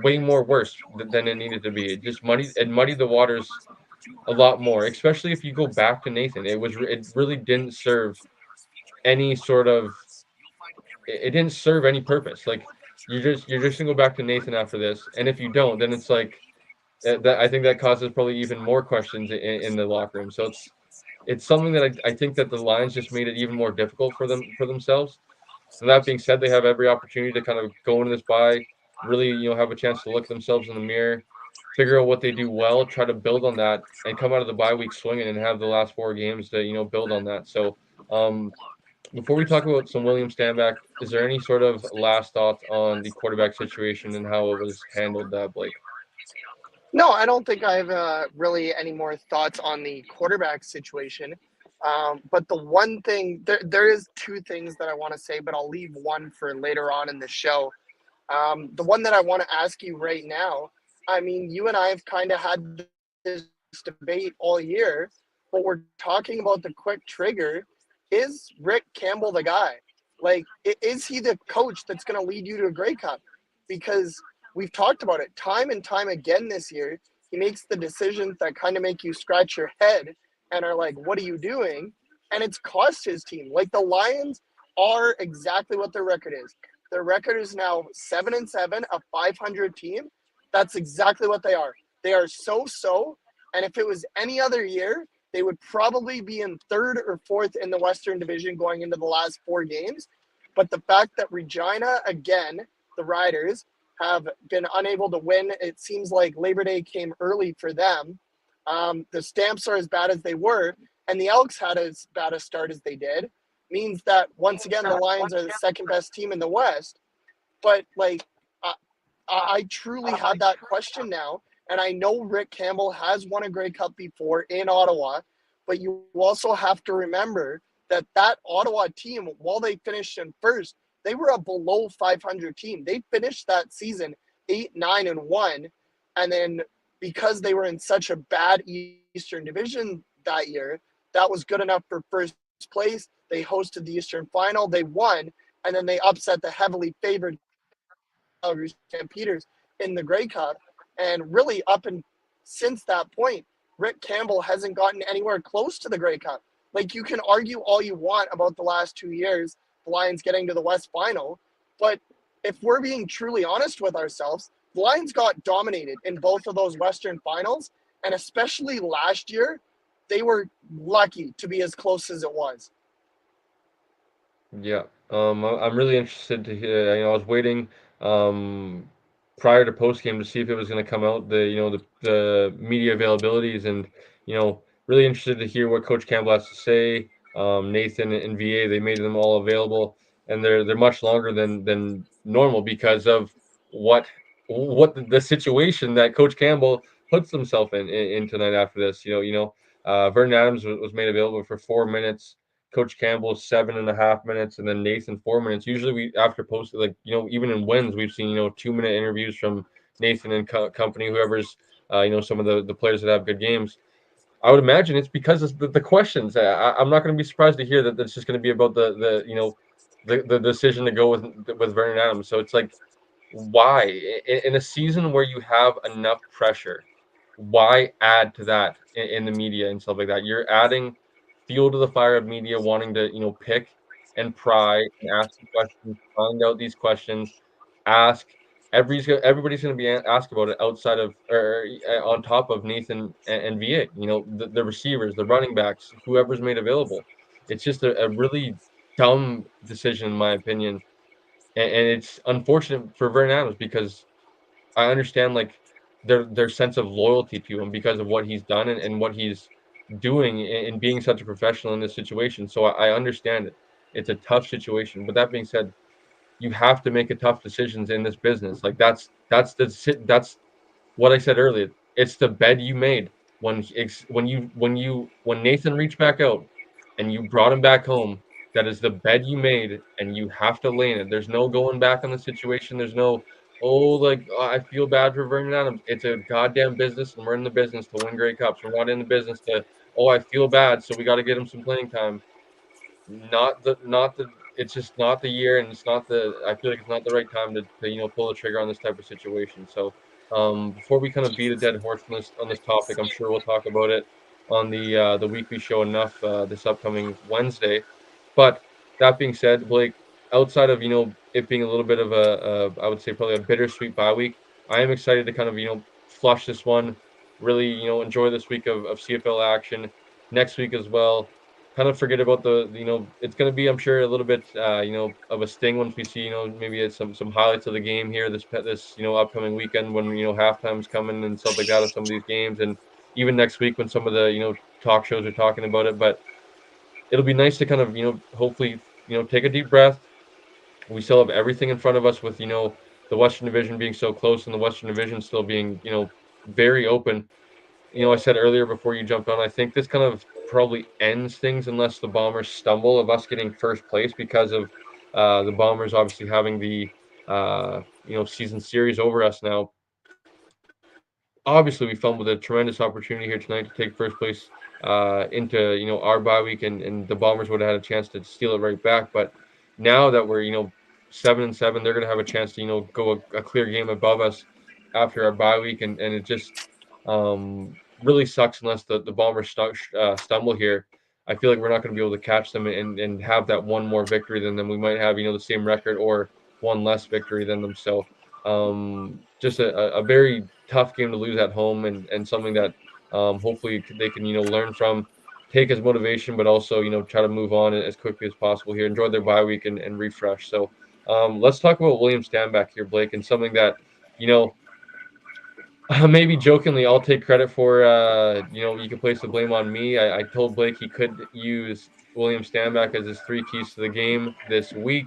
way more worse than it needed to be. It muddied the waters a lot more, especially if you go back to Nathan. It really didn't serve any sort of it didn't serve any purpose. Like you're just gonna go back to Nathan after this, and if you don't, then it's like I think that causes probably even more questions in the locker room. So it's something that I think that the Lions just made it even more difficult for themselves. And that being said, they have every opportunity to kind of go into this bye, really, have a chance to look themselves in the mirror, figure out what they do well, try to build on that, and come out of the bye week swinging and have the last 4 games to, build on that. So, before we talk about some William Stanback, is there any sort of last thoughts on the quarterback situation and how it was handled, Blake? no, I don't think I have really any more thoughts on the quarterback situation. But the one thing, there is two things that I want to say, but I'll leave one for later on in the show. The one that I want to ask you right now, I mean, you and I have kind of had this debate all year, but we're talking about the quick trigger. Is Rick Campbell the guy? Like, is he the coach that's going to lead you to a Grey Cup? Because we've talked about it time and time again this year. He makes the decisions that kind of make you scratch your head and are like, what are you doing? And it's cost his team. Like, the Lions are exactly what their record is. Their record is now 7-7, a 500 team. That's exactly what they are. They are so-so, And if it was any other year, they would probably be in third or fourth in the Western Division going into the last 4 games. But the fact that Regina, again, the Riders, have been unable to win, it seems like Labor Day came early for them. The Stamps are as bad as they were, and the Elks had as bad a start as they did, means that once again, the Lions are the second best team in the West. But like, I truly have that question now. And I know Rick Campbell has won a Grey Cup before in Ottawa, but you also have to remember that that Ottawa team, while they finished in first, they were a below 500 team. They finished that season 8-9-1, and then because they were in such a bad Eastern Division that year, that was good enough for first place. They hosted the Eastern Final, they won, and then they upset the heavily favored Calgary Stampeders in the Grey Cup. And really, up and since that point, Rick Campbell hasn't gotten anywhere close to the Grey Cup. Like, you can argue all you want about the last 2 years, the Lions getting to the West Final, but if we're being truly honest with ourselves, the Lions got dominated in both of those Western Finals, and especially last year, they were lucky to be as close as it was. Yeah. I'm really interested to hear. I was waiting um, prior to post game to see if it was going to come out, the media availabilities, and really interested to hear what Coach Campbell has to say. Nathan and VA, they made them all available, and they're much longer than normal because of what the situation that Coach Campbell puts himself in tonight after this. Vernon Adams was made available for 4 minutes. Coach Campbell 7.5 minutes, and then Nathan 4 minutes. Usually, we after post even in wins, we've seen 2 minute interviews from Nathan and company, whoever's some of the players that have good games. I would imagine it's because of the questions. I'm not going to be surprised to hear that it's just going to be about the decision to go with Vernon Adams. So it's like, why in a season where you have enough pressure, why add to that in the media and stuff like that? You're adding fuel to the fire of media wanting to pick and pry and ask questions, find out these questions, ask. Everybody's going to be asked about it outside of or on top of Nathan and VA. The receivers, the running backs, whoever's made available. It's just a really dumb decision in my opinion, and it's unfortunate for Vernon Adams because I understand like their sense of loyalty to him because of what he's done and what he's doing in being such a professional in this situation. So I understand it. It's a tough situation. But that being said, you have to make a tough decisions in this business. Like that's what I said earlier. It's the bed you made when Nathan reached back out and you brought him back home. That is the bed you made, and you have to lay in it. There's no going back on the situation. There's no, I feel bad for Vernon Adams. It's a goddamn business, and we're in the business to win Grey Cups. We're not in the business to, I feel bad, so we got to get him some playing time. Not the. It's just not the year, and it's not the. I feel like it's not the right time to pull the trigger on this type of situation. So, before we kind of beat a dead horse on this topic, I'm sure we'll talk about it on the weekly show enough this upcoming Wednesday. But that being said, Blake, outside of it being a little bit of I would say probably a bittersweet bye week, I am excited to kind of flush this one, really enjoy this week of CFL action next week as well. Kind of forget about it's going to be, I'm sure, a little bit of a sting once we see maybe it's some highlights of the game here this upcoming weekend when halftime's coming and stuff like that of some of these games, and even next week when some of the talk shows are talking about it. But it'll be nice to kind of hopefully take a deep breath. We still have everything in front of us with the Western Division being so close and the Western Division still being very open. I said earlier before you jumped on, I think this kind of probably ends things unless the Bombers stumble of us getting first place because of the Bombers obviously having the season series over us now. Obviously, we fumbled a tremendous opportunity here tonight to take first place into our bye week, and the Bombers would have had a chance to steal it right back. But now that we're 7-7, they're going to have a chance to go a clear game above us after our bye week, and it just really sucks unless the Bombers stumble here. I feel like we're not going to be able to catch them and have that one more victory than them. We might have the same record or one less victory than them. So just a very tough game to lose at home, and something that Hopefully they can learn from, take as motivation, but also try to move on as quickly as possible here. Enjoy their bye week and refresh. So let's talk about William Stanback here, Blake, and something that you know maybe jokingly, I'll take credit for. You can place the blame on me. I told Blake he could use William Stanback as his three keys to the game this week.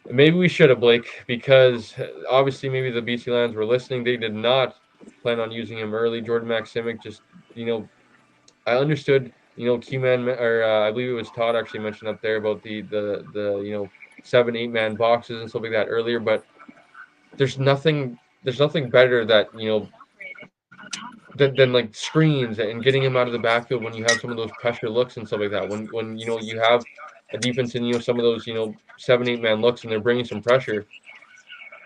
Maybe we should have, Blake, because obviously maybe the BC Lions were listening. They did not plan on using him early. Jordan Maximic just, I understood. Q-Man, or I believe it was Todd actually mentioned up there about the 7-8 man boxes and stuff like that earlier. But there's nothing better that than like screens and getting him out of the backfield when you have some of those pressure looks and stuff like that. When you have a defense in some of those 7-8 man looks and they're bringing some pressure,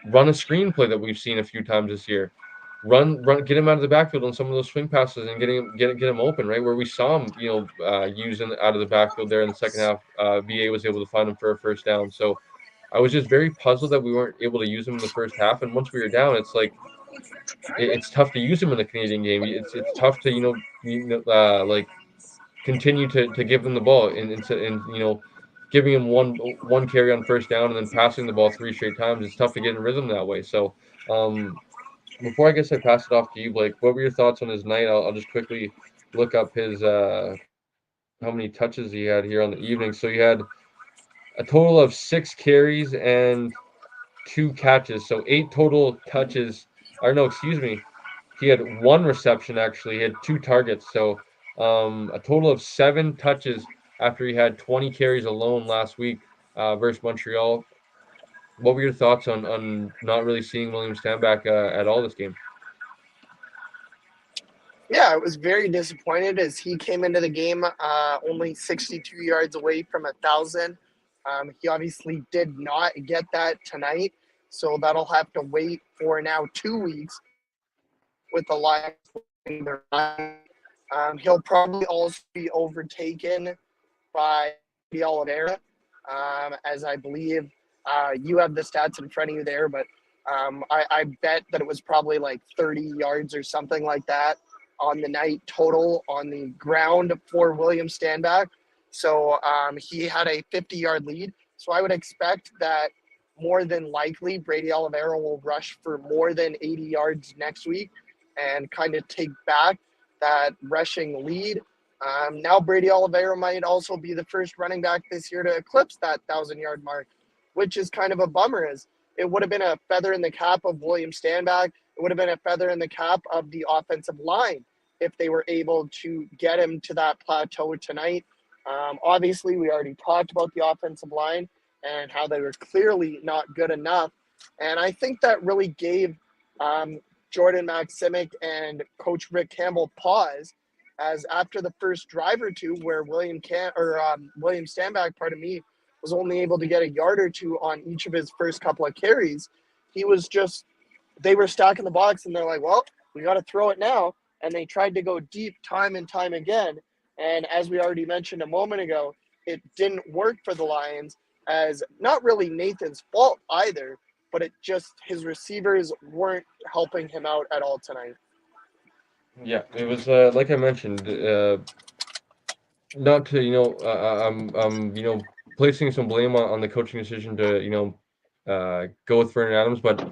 run a screenplay that we've seen a few times this year. Run, get him out of the backfield on some of those swing passes and get him open, right where we saw him, using out of the backfield there in the second half. VA was able to find him for a first down. So I was just very puzzled that we weren't able to use him in the first half. And once we were down, it's like it's tough to use him in the Canadian game. It's tough to like continue to give him the ball and giving him one carry on first down and then passing the ball three straight times. It's tough to get in rhythm that way. So before I guess I pass it off to you, Blake, what were your thoughts on his night? I'll just quickly look up his how many touches he had here on the evening. So he had a total of 6 carries and 2 catches, so 8 total touches. Or no, excuse me, he had 1 reception actually. He had 2 targets, so a total of 7 touches after he had 20 carries alone last week versus Montreal. What were your thoughts on not really seeing William Stanback at all this game? Yeah, I was very disappointed as he came into the game only 62 yards away from 1,000. He obviously did not get that tonight, so that'll have to wait for now 2 weeks with the Lions. He'll probably also be overtaken by the Oliveira, as I believe you have the stats in front of you there, but I bet that it was probably like 30 yards or something like that on the night total on the ground for William Stanback. So he had a 50-yard lead. So I would expect that more than likely Brady Oliveira will rush for more than 80 yards next week and kind of take back that rushing lead. Now Brady Oliveira might also be the first running back this year to eclipse that 1,000-yard mark, which is kind of a bummer. As it would have been a feather in the cap of William Stanback. It would have been a feather in the cap of the offensive line if they were able to get him to that plateau tonight. Obviously, we already talked about the offensive line and how they were clearly not good enough. And I think that really gave Jordan Maximic and Coach Rick Campbell pause, as after the first drive or two where William Stanback, was only able to get a yard or two on each of his first couple of carries, they were stacking the box and they're like, well, we got to throw it now. And they tried to go deep time and time again. And as we already mentioned a moment ago, it didn't work for the Lions, as not really Nathan's fault either, but his receivers weren't helping him out at all tonight. Yeah, it was like I mentioned, not to I'm placing some blame on the coaching decision to go with Vernon Adams, but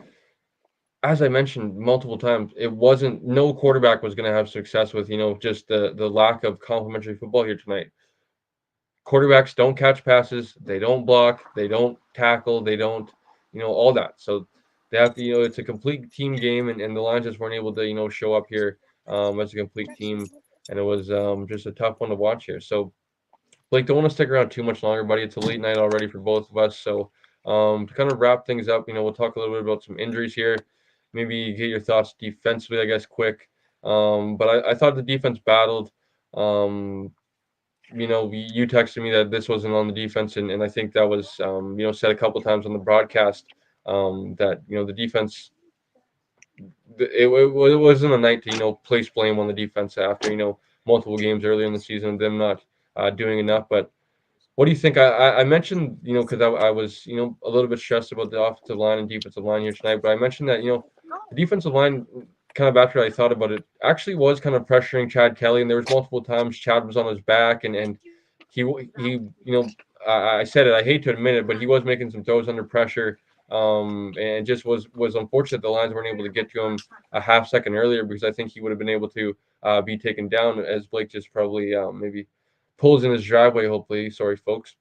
as I mentioned multiple times, no quarterback was going to have success with just the lack of complementary football here tonight. Quarterbacks don't catch passes, they don't block, they don't tackle, they don't all that. So they have to it's a complete team game, and the Lions just weren't able to show up here as a complete team, and it was just a tough one to watch here. So Blake, don't want to stick around too much longer, buddy. It's a late night already for both of us. So to kind of wrap things up, we'll talk a little bit about some injuries here. Maybe get your thoughts defensively, I guess, quick. But I thought the defense battled. You texted me that this wasn't on the defense, and I think that was said a couple times on the broadcast that the defense. It wasn't a night to place blame on the defense after multiple games earlier in the season, them not doing enough. But what do you think? I mentioned because I was a little bit stressed about the offensive line and defensive line here tonight, but I mentioned that the defensive line kind of after I thought about it, actually was kind of pressuring Chad Kelly, and there was multiple times Chad was on his back, and he I said it, I hate to admit it, but he was making some throws under pressure, and just was unfortunate the Lions weren't able to get to him a half second earlier, because I think he would have been able to be taken down, as Blake just probably maybe pulls in his driveway. Hopefully, sorry folks,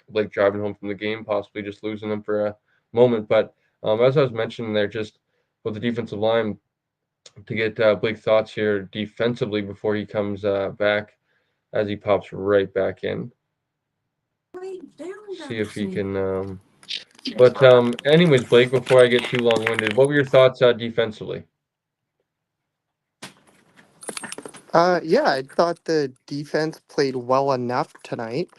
Blake driving home from the game, possibly just losing them for a moment. But as I was mentioning there, just with the defensive line, to get Blake's thoughts here defensively before he comes back, as he pops right back in. See if he can. But anyways, Blake, before I get too long-winded, what were your thoughts defensively? Yeah, I thought the defense played well enough tonight.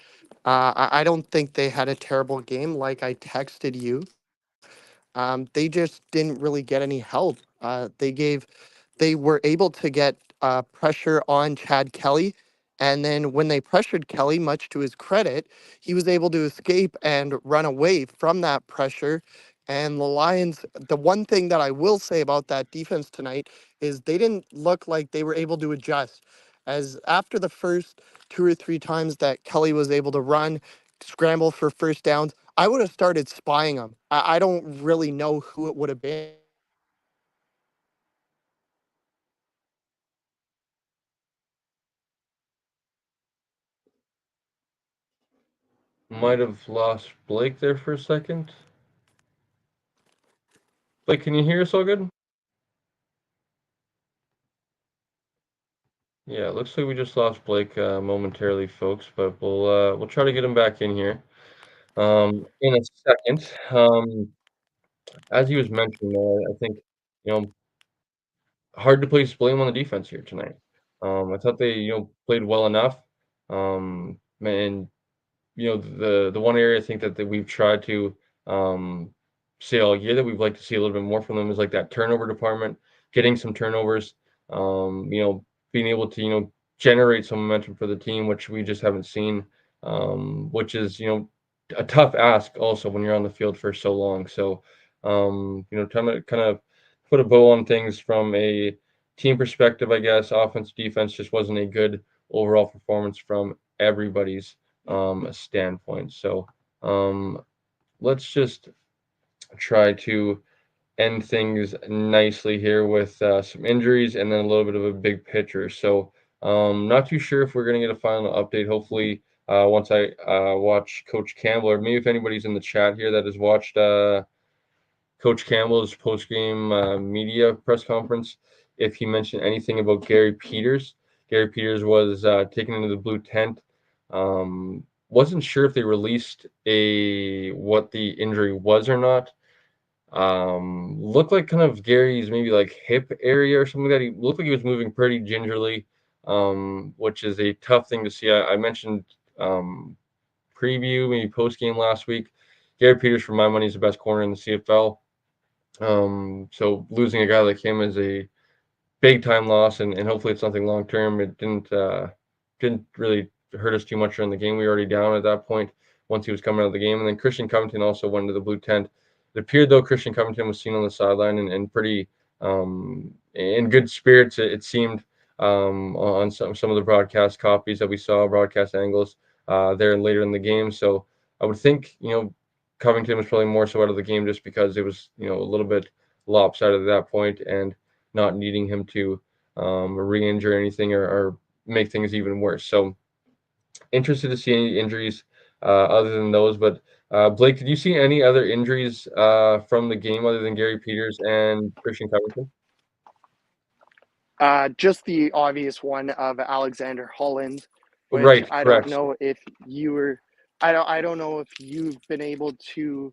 I don't think they had a terrible game, like I texted you. They just didn't really get any help. They were able to get pressure on Chad Kelly, and then when they pressured Kelly, much to his credit, he was able to escape and run away from that pressure. And the Lions, the one thing that I will say about that defense tonight is they didn't look like they were able to adjust. As after the first two or three times that Kelly was able to run, scramble for first downs, I would have started spying him. I don't really know who it would have been. Might have lost Blake there for a second. Blake, can you hear us all good? Yeah, it looks like we just lost Blake momentarily, folks, but we'll try to get him back in here in a second. As he was mentioning, I think you know hard to place blame on the defense here tonight. I thought they played well enough, and the one area I think that we've tried to um, say all year that we'd like to see a little bit more from them is like that turnover department, getting some turnovers, being able to generate some momentum for the team, which we just haven't seen, which is a tough ask also when you're on the field for so long. So trying to kind of put a bow on things from a team perspective, I guess offense defense just wasn't a good overall performance from everybody's standpoint. So let's just try to end things nicely here with some injuries and then a little bit of a big picture. So not too sure if we're going to get a final update. Hopefully, once I watch Coach Campbell, or maybe if anybody's in the chat here that has watched Coach Campbell's post-game media press conference, if he mentioned anything about Gary Peters. Gary Peters was taken into the blue tent. Wasn't sure if they released what the injury was or not. Looked like kind of Gary's maybe like hip area or something like that. He looked like he was moving pretty gingerly, which is a tough thing to see. I mentioned preview, maybe post game last week. Gary Peters, for my money, is the best corner in the CFL. So losing a guy like him is a big time loss, and hopefully it's nothing long term. It didn't really hurt us too much during the game. We were already down at that point once he was coming out of the game. And then Christian Covington also went to the blue tent. It appeared though Christian Covington was seen on the sideline and pretty in good spirits. It seemed on some of the broadcast copies that we saw, broadcast angles there later in the game. So I would think Covington was probably more so out of the game just because it was a little bit lopsided at that point, and not needing him to re-injure anything or make things even worse. So interested to see any injuries other than those. But Blake, did you see any other injuries from the game other than Gary Peters and Christian Covington? Just the obvious one of Alexander Holland, which Right, I don't correct. know if you were. I don't know if you've been able to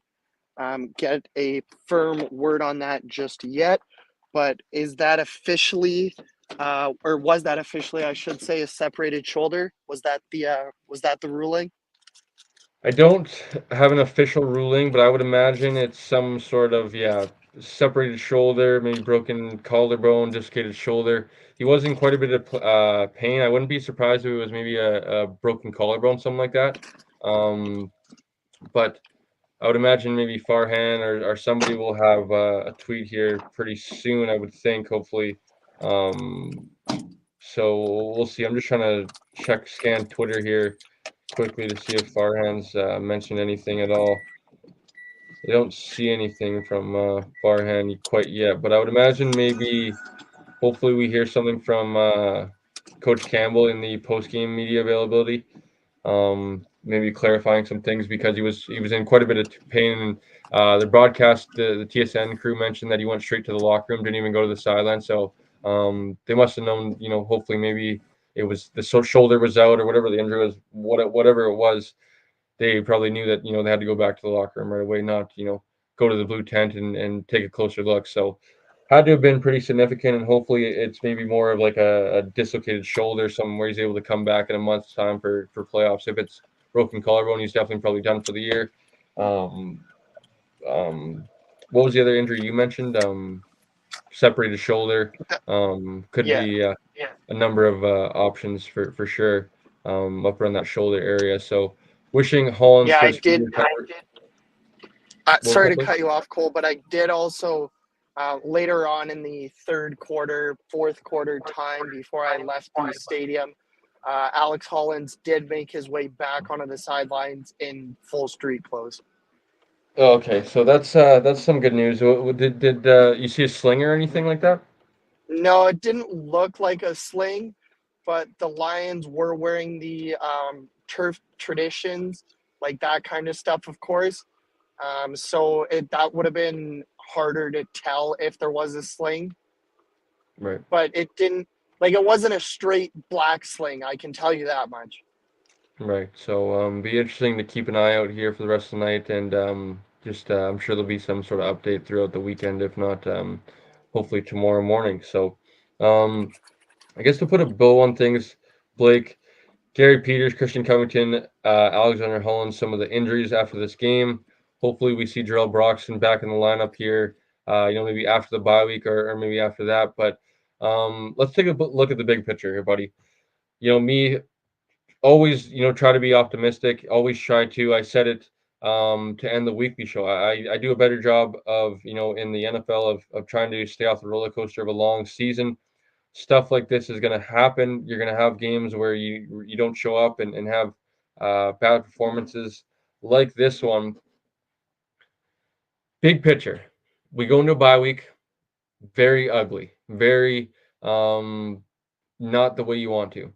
get a firm word on that just yet. But is that officially, or was that officially, I should say, a separated shoulder? Was that the ruling? I don't have an official ruling, but I would imagine it's some sort of separated shoulder, maybe broken collarbone, dislocated shoulder. He was in quite a bit of pain. I wouldn't be surprised if it was maybe a broken collarbone, something like that. But I would imagine maybe Farhan or somebody will have a tweet here pretty soon. I would think, hopefully. Um, so we'll see. I'm just trying to scan Twitter here quickly to see if Farhan's mentioned anything at all. I don't see anything from Farhan quite yet, but I would imagine maybe, hopefully, we hear something from Coach Campbell in the post-game media availability. Maybe clarifying some things because he was in quite a bit of pain. And the broadcast, the TSN crew mentioned that he went straight to the locker room, didn't even go to the sideline. So they must have known, hopefully maybe it was the shoulder was out or whatever the injury was, whatever it was. They probably knew that they had to go back to the locker room right away, not go to the blue tent and take a closer look. So had to have been pretty significant, and hopefully it's maybe more of like a dislocated shoulder, something where he's able to come back in a month's time for playoffs. If it's broken collarbone, he's definitely probably done for the year. Um, what was the other injury you mentioned? Separated shoulder. Could Yeah. be a number of options for sure up around that shoulder area. So wishing Hollins Yeah, for I a speedy did. recovery. What was Sorry that, to Blake? cut you off, Cole, but I did also later on in the third quarter, fourth quarter time before I left the stadium, Alex Hollins did make his way back onto the sidelines in full street clothes. Oh, okay, so that's some good news. Did you see a sling or anything like that? No, it didn't look like a sling, but the Lions were wearing the turf traditions, like that kind of stuff, of course. So that would have been harder to tell if there was a sling, Right. but it didn't, like, it wasn't a straight black sling, I can tell you that much. Right. So be interesting to keep an eye out here for the rest of the night, and just I'm sure there'll be some sort of update throughout the weekend, if not hopefully tomorrow morning. So um, I guess to put a bow on things, Blake, Gary Peters, Christian Covington, Alexander Holland, some of the injuries after this game. Hopefully we see Jarrell Broxton back in the lineup here. Maybe after the bye week or maybe after that. But let's take a look at the big picture here, buddy. Me always, try to be optimistic. Always try to. I said it to end the weekly show. I do a better job of, in the NFL of trying to stay off the roller coaster of a long season. Stuff like this is going to happen. You're going to have games where you don't show up and have bad performances like this one. Big picture, we go into a bye week. Very ugly. Very not the way you want to.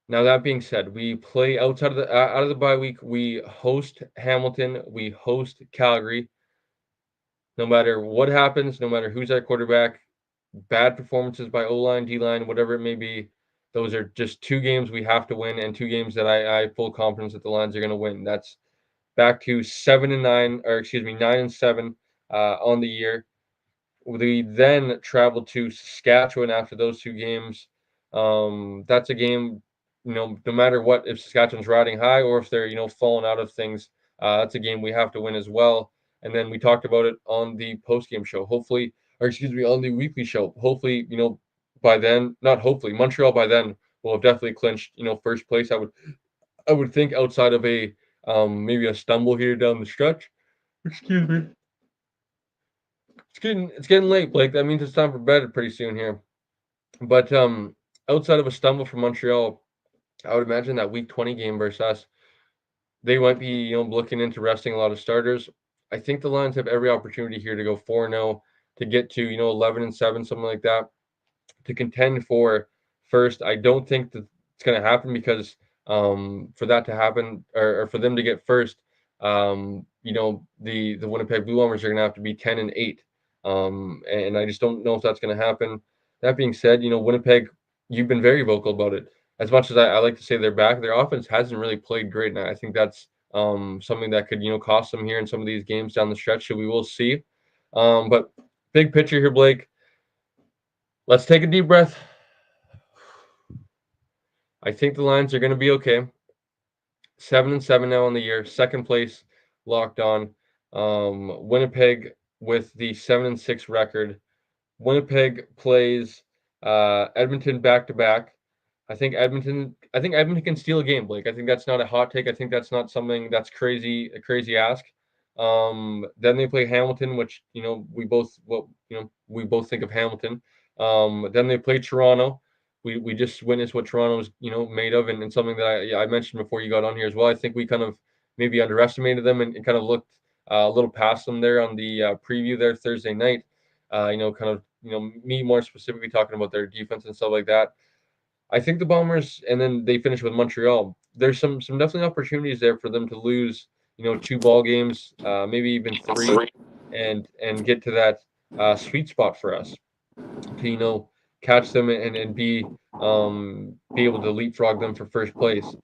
Now that being said, we play outside of the out of the bye week. We host Hamilton. We host Calgary. No matter what happens, no matter who's at quarterback, bad performances by O line, D line, whatever it may be, those are just two games we have to win, and two games that I have full confidence that the Lions are going to win. That's back to 7-9, or excuse me, 9-7 on the year. We then travel to Saskatchewan after those two games. That's a game, no matter what, if Saskatchewan's riding high or if they're, falling out of things, that's a game we have to win as well. And then we talked about it on the post-game show. Hopefully, or excuse me, on the weekly show. Hopefully, by then, not hopefully, Montreal by then will have definitely clinched, first place. I would think outside of a maybe a stumble here down the stretch. Excuse me. It's getting late, Blake. That means it's time for bed pretty soon here. But outside of a stumble from Montreal, I would imagine that Week 20 game versus us, they might be looking into resting a lot of starters. I think the Lions have every opportunity here to go 4-0, to get to 11-7, something like that, to contend for first. I don't think that it's going to happen because for that to happen, or for them to get first, the Winnipeg Blue Bombers are going to have to be 10-8, and I just don't know if that's going to happen. That being said, Winnipeg, you've been very vocal about it. As much as I like to say they're back, their offense hasn't really played great, and I think that's something that could cost them here in some of these games down the stretch. So we will see. But big picture here, Blake. Let's take a deep breath. I think the Lions are going to be okay. 7-7 now on the year, second place locked on. Winnipeg with the 7-6 record. Winnipeg plays Edmonton back to back. I think Edmonton can steal a game, Blake. I think that's not a hot take. I think that's not something that's a crazy ask. Then they play Hamilton, which we both think of Hamilton. Then they play Toronto. We just witnessed what Toronto is made of, and something that I mentioned before you got on here as well. I think we kind of maybe underestimated them and kind of looked a little past them there on the preview there Thursday night. Kind of me more specifically talking about their defense and stuff like that. I think the Bombers, and then they finish with Montreal. There's some definitely opportunities there for them to lose, two ball games, maybe even three, and get to that sweet spot for us to catch them and be able to leapfrog them for first place.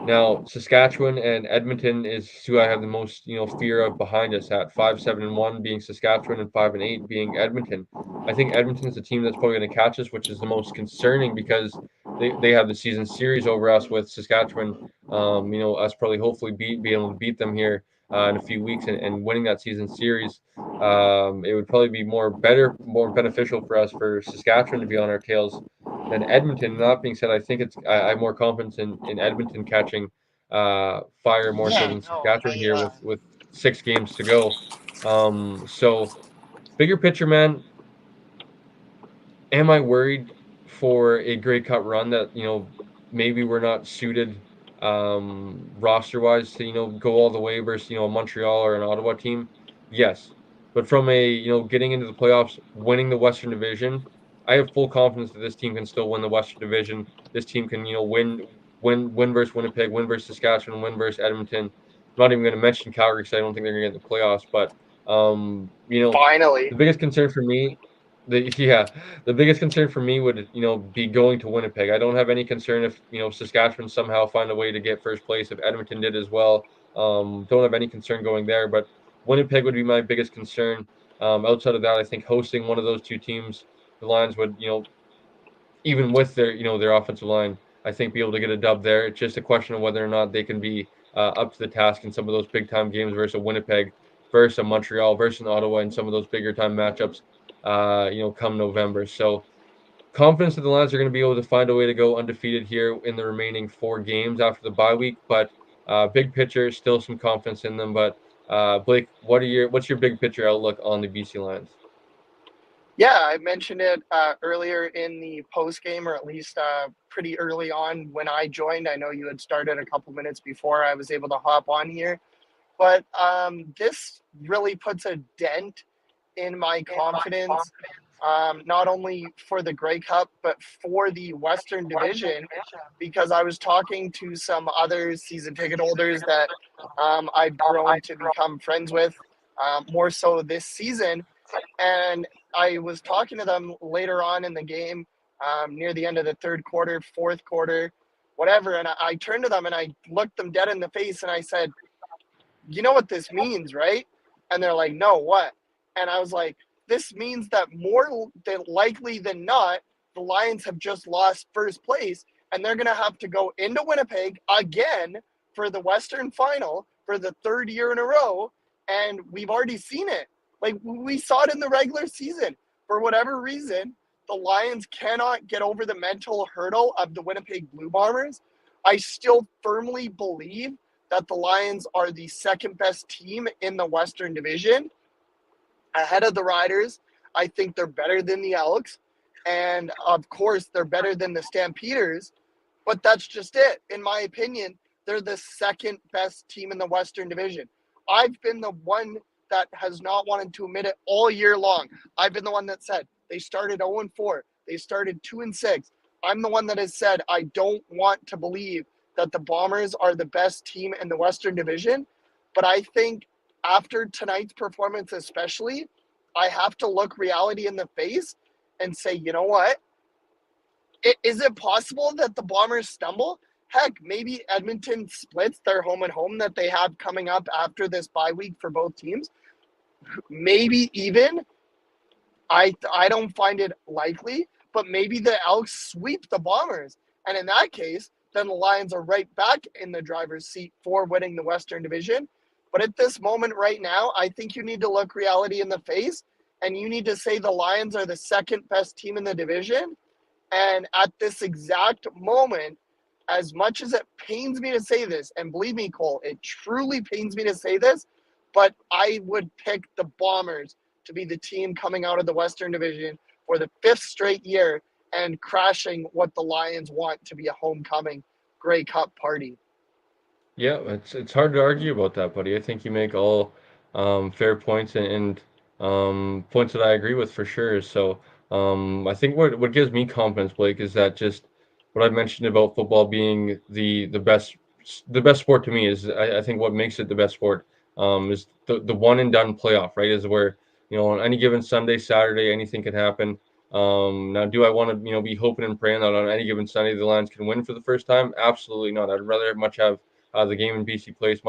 Now, Saskatchewan and Edmonton is who I have the most, fear of behind us at 5-7-1 being Saskatchewan and 5-8 being Edmonton. I think Edmonton's the team that's probably going to catch us, which is the most concerning because they have the season series over us with Saskatchewan. Us probably hopefully be able to beat them here in a few weeks and winning that season series. It would probably be more beneficial for us for Saskatchewan to be on our tails than Edmonton. That being said, I think I have more confidence in Edmonton catching fire more so Yeah, than no, Saskatchewan here with 6 games to go. So bigger picture, man. Am I worried for a Grey Cup run that maybe we're not suited roster wise to go all the way versus a Montreal or an Ottawa team? Yes, but from a getting into the playoffs, winning the Western Division, I have full confidence that this team can still win the Western Division. This team can win versus Winnipeg, win versus Saskatchewan, win versus Edmonton. I'm not even going to mention Calgary because I don't think they're going to get in the playoffs. But finally. the biggest concern for me, the biggest concern for me would be going to Winnipeg. I don't have any concern if Saskatchewan somehow find a way to get first place, if Edmonton did as well. Don't have any concern going there, but Winnipeg would be my biggest concern. Outside of that, I think hosting one of those two teams, the Lions would even with their offensive line, I think be able to get a dub there. It's just a question of whether or not they can be up to the task in some of those big time games versus a Winnipeg, versus a Montreal, versus an Ottawa, in some of those bigger time matchups. Come November. So confidence that the Lions are going to be able to find a way to go undefeated here in the remaining 4 games after the bye week. But big picture, still some confidence in them. But Blake, what's your big picture outlook on the BC Lions? Yeah, I mentioned it earlier in the post game, or at least pretty early on when I joined. I know you had started a couple minutes before I was able to hop on here, but this really puts a dent in my confidence, not only for the Grey Cup, but for the Western Division, because I was talking to some other season ticket holders that I've grown to become friends with more so this season. And I was talking to them later on in the game, near the end of the third quarter, fourth quarter, whatever. And I turned to them and I looked them dead in the face and I said, "You know what this means, right?" And they're like, "No, what?" And I was like, "This means that more than likely than not, the Lions have just lost first place and they're going to have to go into Winnipeg again for the Western final for the third year in a row. And we've already seen it. Like, we saw it in the regular season. For whatever reason, the Lions cannot get over the mental hurdle of the Winnipeg Blue Bombers. I still firmly believe that the Lions are the second best team in the Western Division, ahead of the Riders. I think they're better than the Elks. And of course, they're better than the Stampeders. But that's just it. In my opinion, they're the second best team in the Western Division. I've been the one that has not wanted to admit it all year long. I've been the one that said they started 0-4. They started 2-6. I'm the one that has said I don't want to believe that the Bombers are the best team in the Western Division. But I think after tonight's performance especially, I have to look reality in the face and say, you know what? Is it possible that the Bombers stumble? Heck, maybe Edmonton splits their home and home that they have coming up after this bye week for both teams. Maybe even, I don't find it likely, but maybe the Elks sweep the Bombers. And in that case, then the Lions are right back in the driver's seat for winning the Western Division. But at this moment right now, I think you need to look reality in the face and you need to say the Lions are the second best team in the division. And at this exact moment, as much as it pains me to say this, and believe me, Cole, it truly pains me to say this, but I would pick the Bombers to be the team coming out of the Western Division for the 5th straight year and crashing what the Lions want to be a homecoming Grey Cup party. Yeah, it's hard to argue about that, buddy. I think you make all fair points and points that I agree with for sure. So I think what gives me confidence, Blake, is that just what I mentioned about football being the best sport to me is I think what makes it the best sport is the one and done playoff, right? Is where on any given Sunday, Saturday, anything can happen. Now, do I want to be hoping and praying that on any given Sunday the Lions can win for the first time? Absolutely not. I'd rather much have the game in BC Place,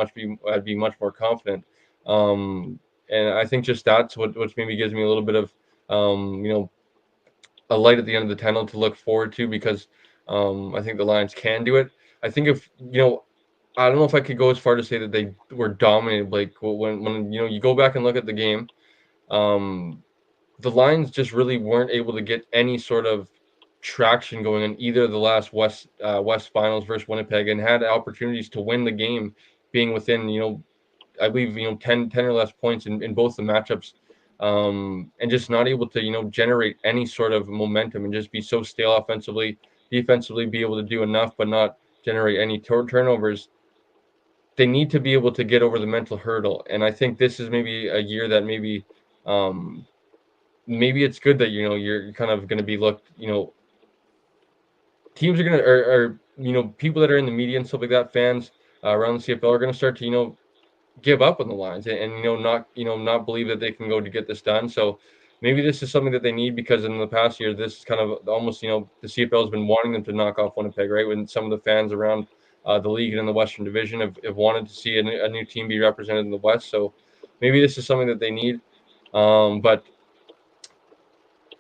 I'd be much more confident. And I think just that's what maybe gives me a little bit of a light at the end of the tunnel to look forward to because I think the Lions can do it. I think if I don't know if I could go as far to say that they were dominated. Like when you go back and look at the game, um, the Lions just really weren't able to get any sort of traction going in either of the last West finals versus Winnipeg and had opportunities to win the game, being within I believe 10 or less points in both the matchups, and just not able to generate any sort of momentum and just be so stale offensively, defensively be able to do enough but not generate any turnovers. They need to be able to get over the mental hurdle, and I think this is maybe a year that um, maybe it's good that you're kind of going to be looked. Teams are going to or people that are in the media and stuff like that, fans around the CFL are going to start to give up on the Lions and not believe that they can go to get this done. So maybe this is something that they need because in the past year this is kind of almost the CFL has been wanting them to knock off Winnipeg, right? When some of the fans around the league and in the Western Division have wanted to see a new team be represented in the West. So maybe this is something that they need. But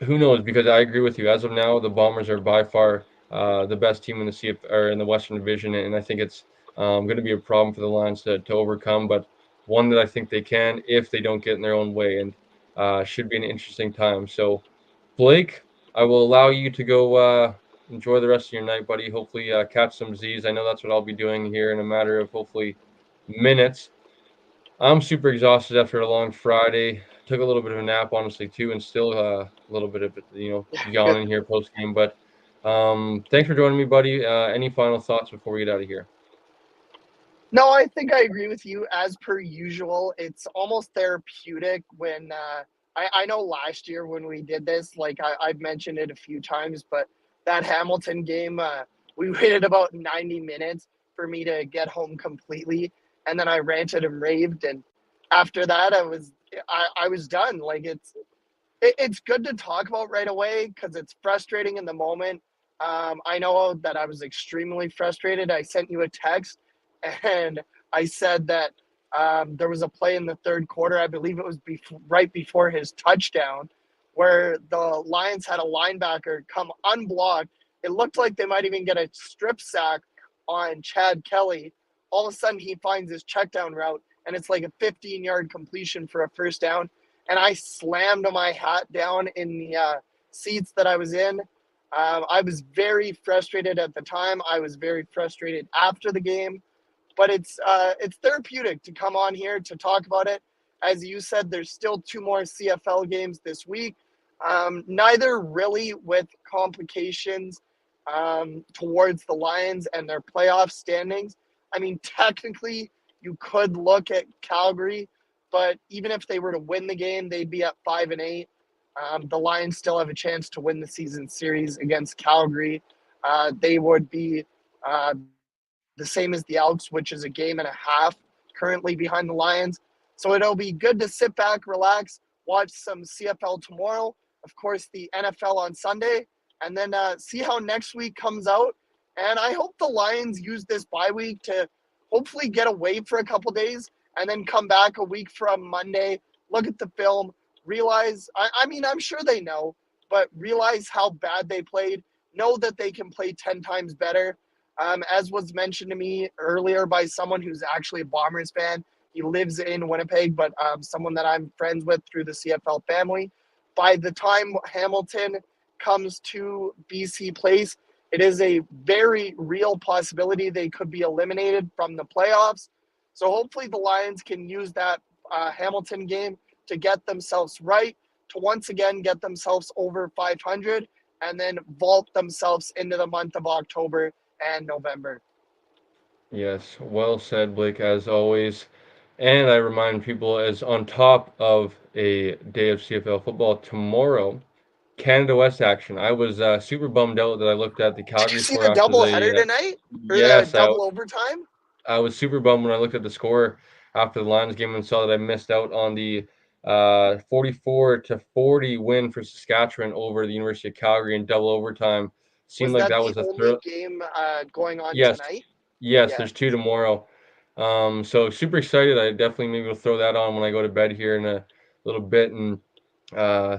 who knows? Because I agree with you. As of now, the Bombers are by far the best team in the or in the Western Division, and I think it's going to be a problem for the Lions to overcome, but one that I think they can if they don't get in their own way, and should be an interesting time. So, Blake, I will allow you to go enjoy the rest of your night, buddy. Hopefully, catch some Z's. I know that's what I'll be doing here in a matter of hopefully minutes. I'm super exhausted after a long Friday. Took a little bit of a nap, honestly, too, and still a little bit of yawning here post game. But thanks for joining me, buddy. Any final thoughts before we get out of here? No, I think I agree with you. As per usual, it's almost therapeutic when I know last year when we did this, like I've mentioned it a few times, but that Hamilton game, we waited about 90 minutes for me to get home completely, and then I ranted and raved, and after that, I was done. Like it's good to talk about right away because it's frustrating in the moment. I know that I was extremely frustrated. I sent you a text and I said that there was a play in the third quarter. I believe it was right before his touchdown where the Lions had a linebacker come unblocked. It looked like they might even get a strip sack on Chad Kelly. All of a sudden, he finds his check down route, and it's like a 15-yard completion for a first down. And I slammed my hat down in the seats that I was in. I was very frustrated at the time. I was very frustrated after the game, but it's therapeutic to come on here to talk about it. As you said, there's still 2 more CFL games this week. Neither really with complications towards the Lions and their playoff standings. I mean, technically, you could look at Calgary, but even if they were to win the game, they'd be at 5-8. The Lions still have a chance to win the season series against Calgary. They would be the same as the Elks, which is a game and a half currently behind the Lions. So it'll be good to sit back, relax, watch some CFL tomorrow, of course, the NFL on Sunday, and then see how next week comes out. And I hope the Lions use this bye week to hopefully get away for a couple days and then come back a week from Monday, look at the film, realize, I mean, I'm sure they know, but realize how bad they played, know that they can play 10 times better. As was mentioned to me earlier by someone who's actually a Bombers fan. He lives in Winnipeg, but someone that I'm friends with through the CFL family. By the time Hamilton comes to BC Place, it is a very real possibility they could be eliminated from the playoffs. So hopefully the Lions can use that Hamilton game to get themselves right, to once again get themselves over 500, and then vault themselves into the month of October and November. Yes, well said, Blake, as always. And I remind people, as on top of a day of CFL football tomorrow, Canada West action. I was super bummed out that I looked at the Did you Calgary see score the after double header the. tonight? Or the Yes, double overtime? I was super bummed when I looked at the score after the Lions game and saw that I missed out on the 44-40 win for Saskatchewan over the University of Calgary in double overtime. Seemed Was like that that the was a only thrill. game going on Yes, tonight? yes, Yeah. there's two tomorrow. So super excited. I definitely maybe will throw that on when I go to bed here in a little bit, and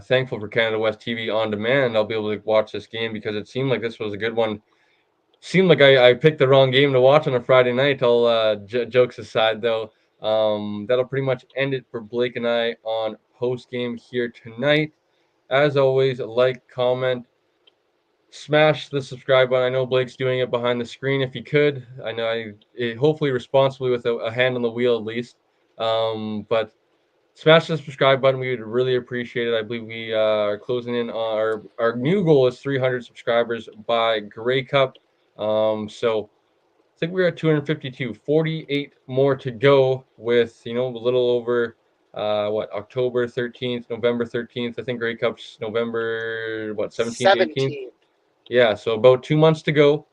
thankful for Canada West TV on demand. I'll be able to watch this game because it seemed like this was a good one. Seemed like I picked the wrong game to watch on a Friday night. All jokes aside, though, that'll pretty much end it for Blake and I on post game here tonight. As always, like, comment, smash the subscribe button. I know Blake's doing it behind the screen. If you could, I know hopefully responsibly with a hand on the wheel at least. But smash the subscribe button. We would really appreciate it. I believe we are closing in on our new goal is 300 subscribers by Grey Cup. So I think we're at 252, 48 more to go with, a little over October 13th, November 13th. I think Grey Cup's November 17th, 18th. 17. Yeah, so about 2 months to go,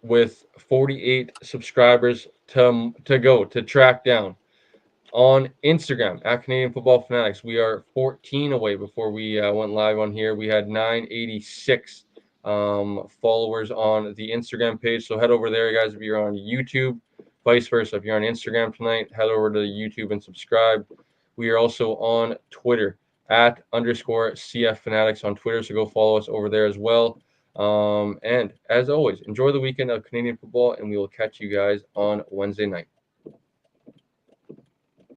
with 48 subscribers to go to track down on Instagram at Canadian Football Fanatics. We are 14 away before we went live on here. We had 986 followers on the Instagram page. So head over there, guys, if you're on YouTube. Vice versa, if you're on Instagram tonight, head over to YouTube and subscribe. We are also on Twitter at _CF Fanatics on Twitter. So go follow us over there as well. And as always, enjoy the weekend of Canadian football, and we will catch you guys on Wednesday night.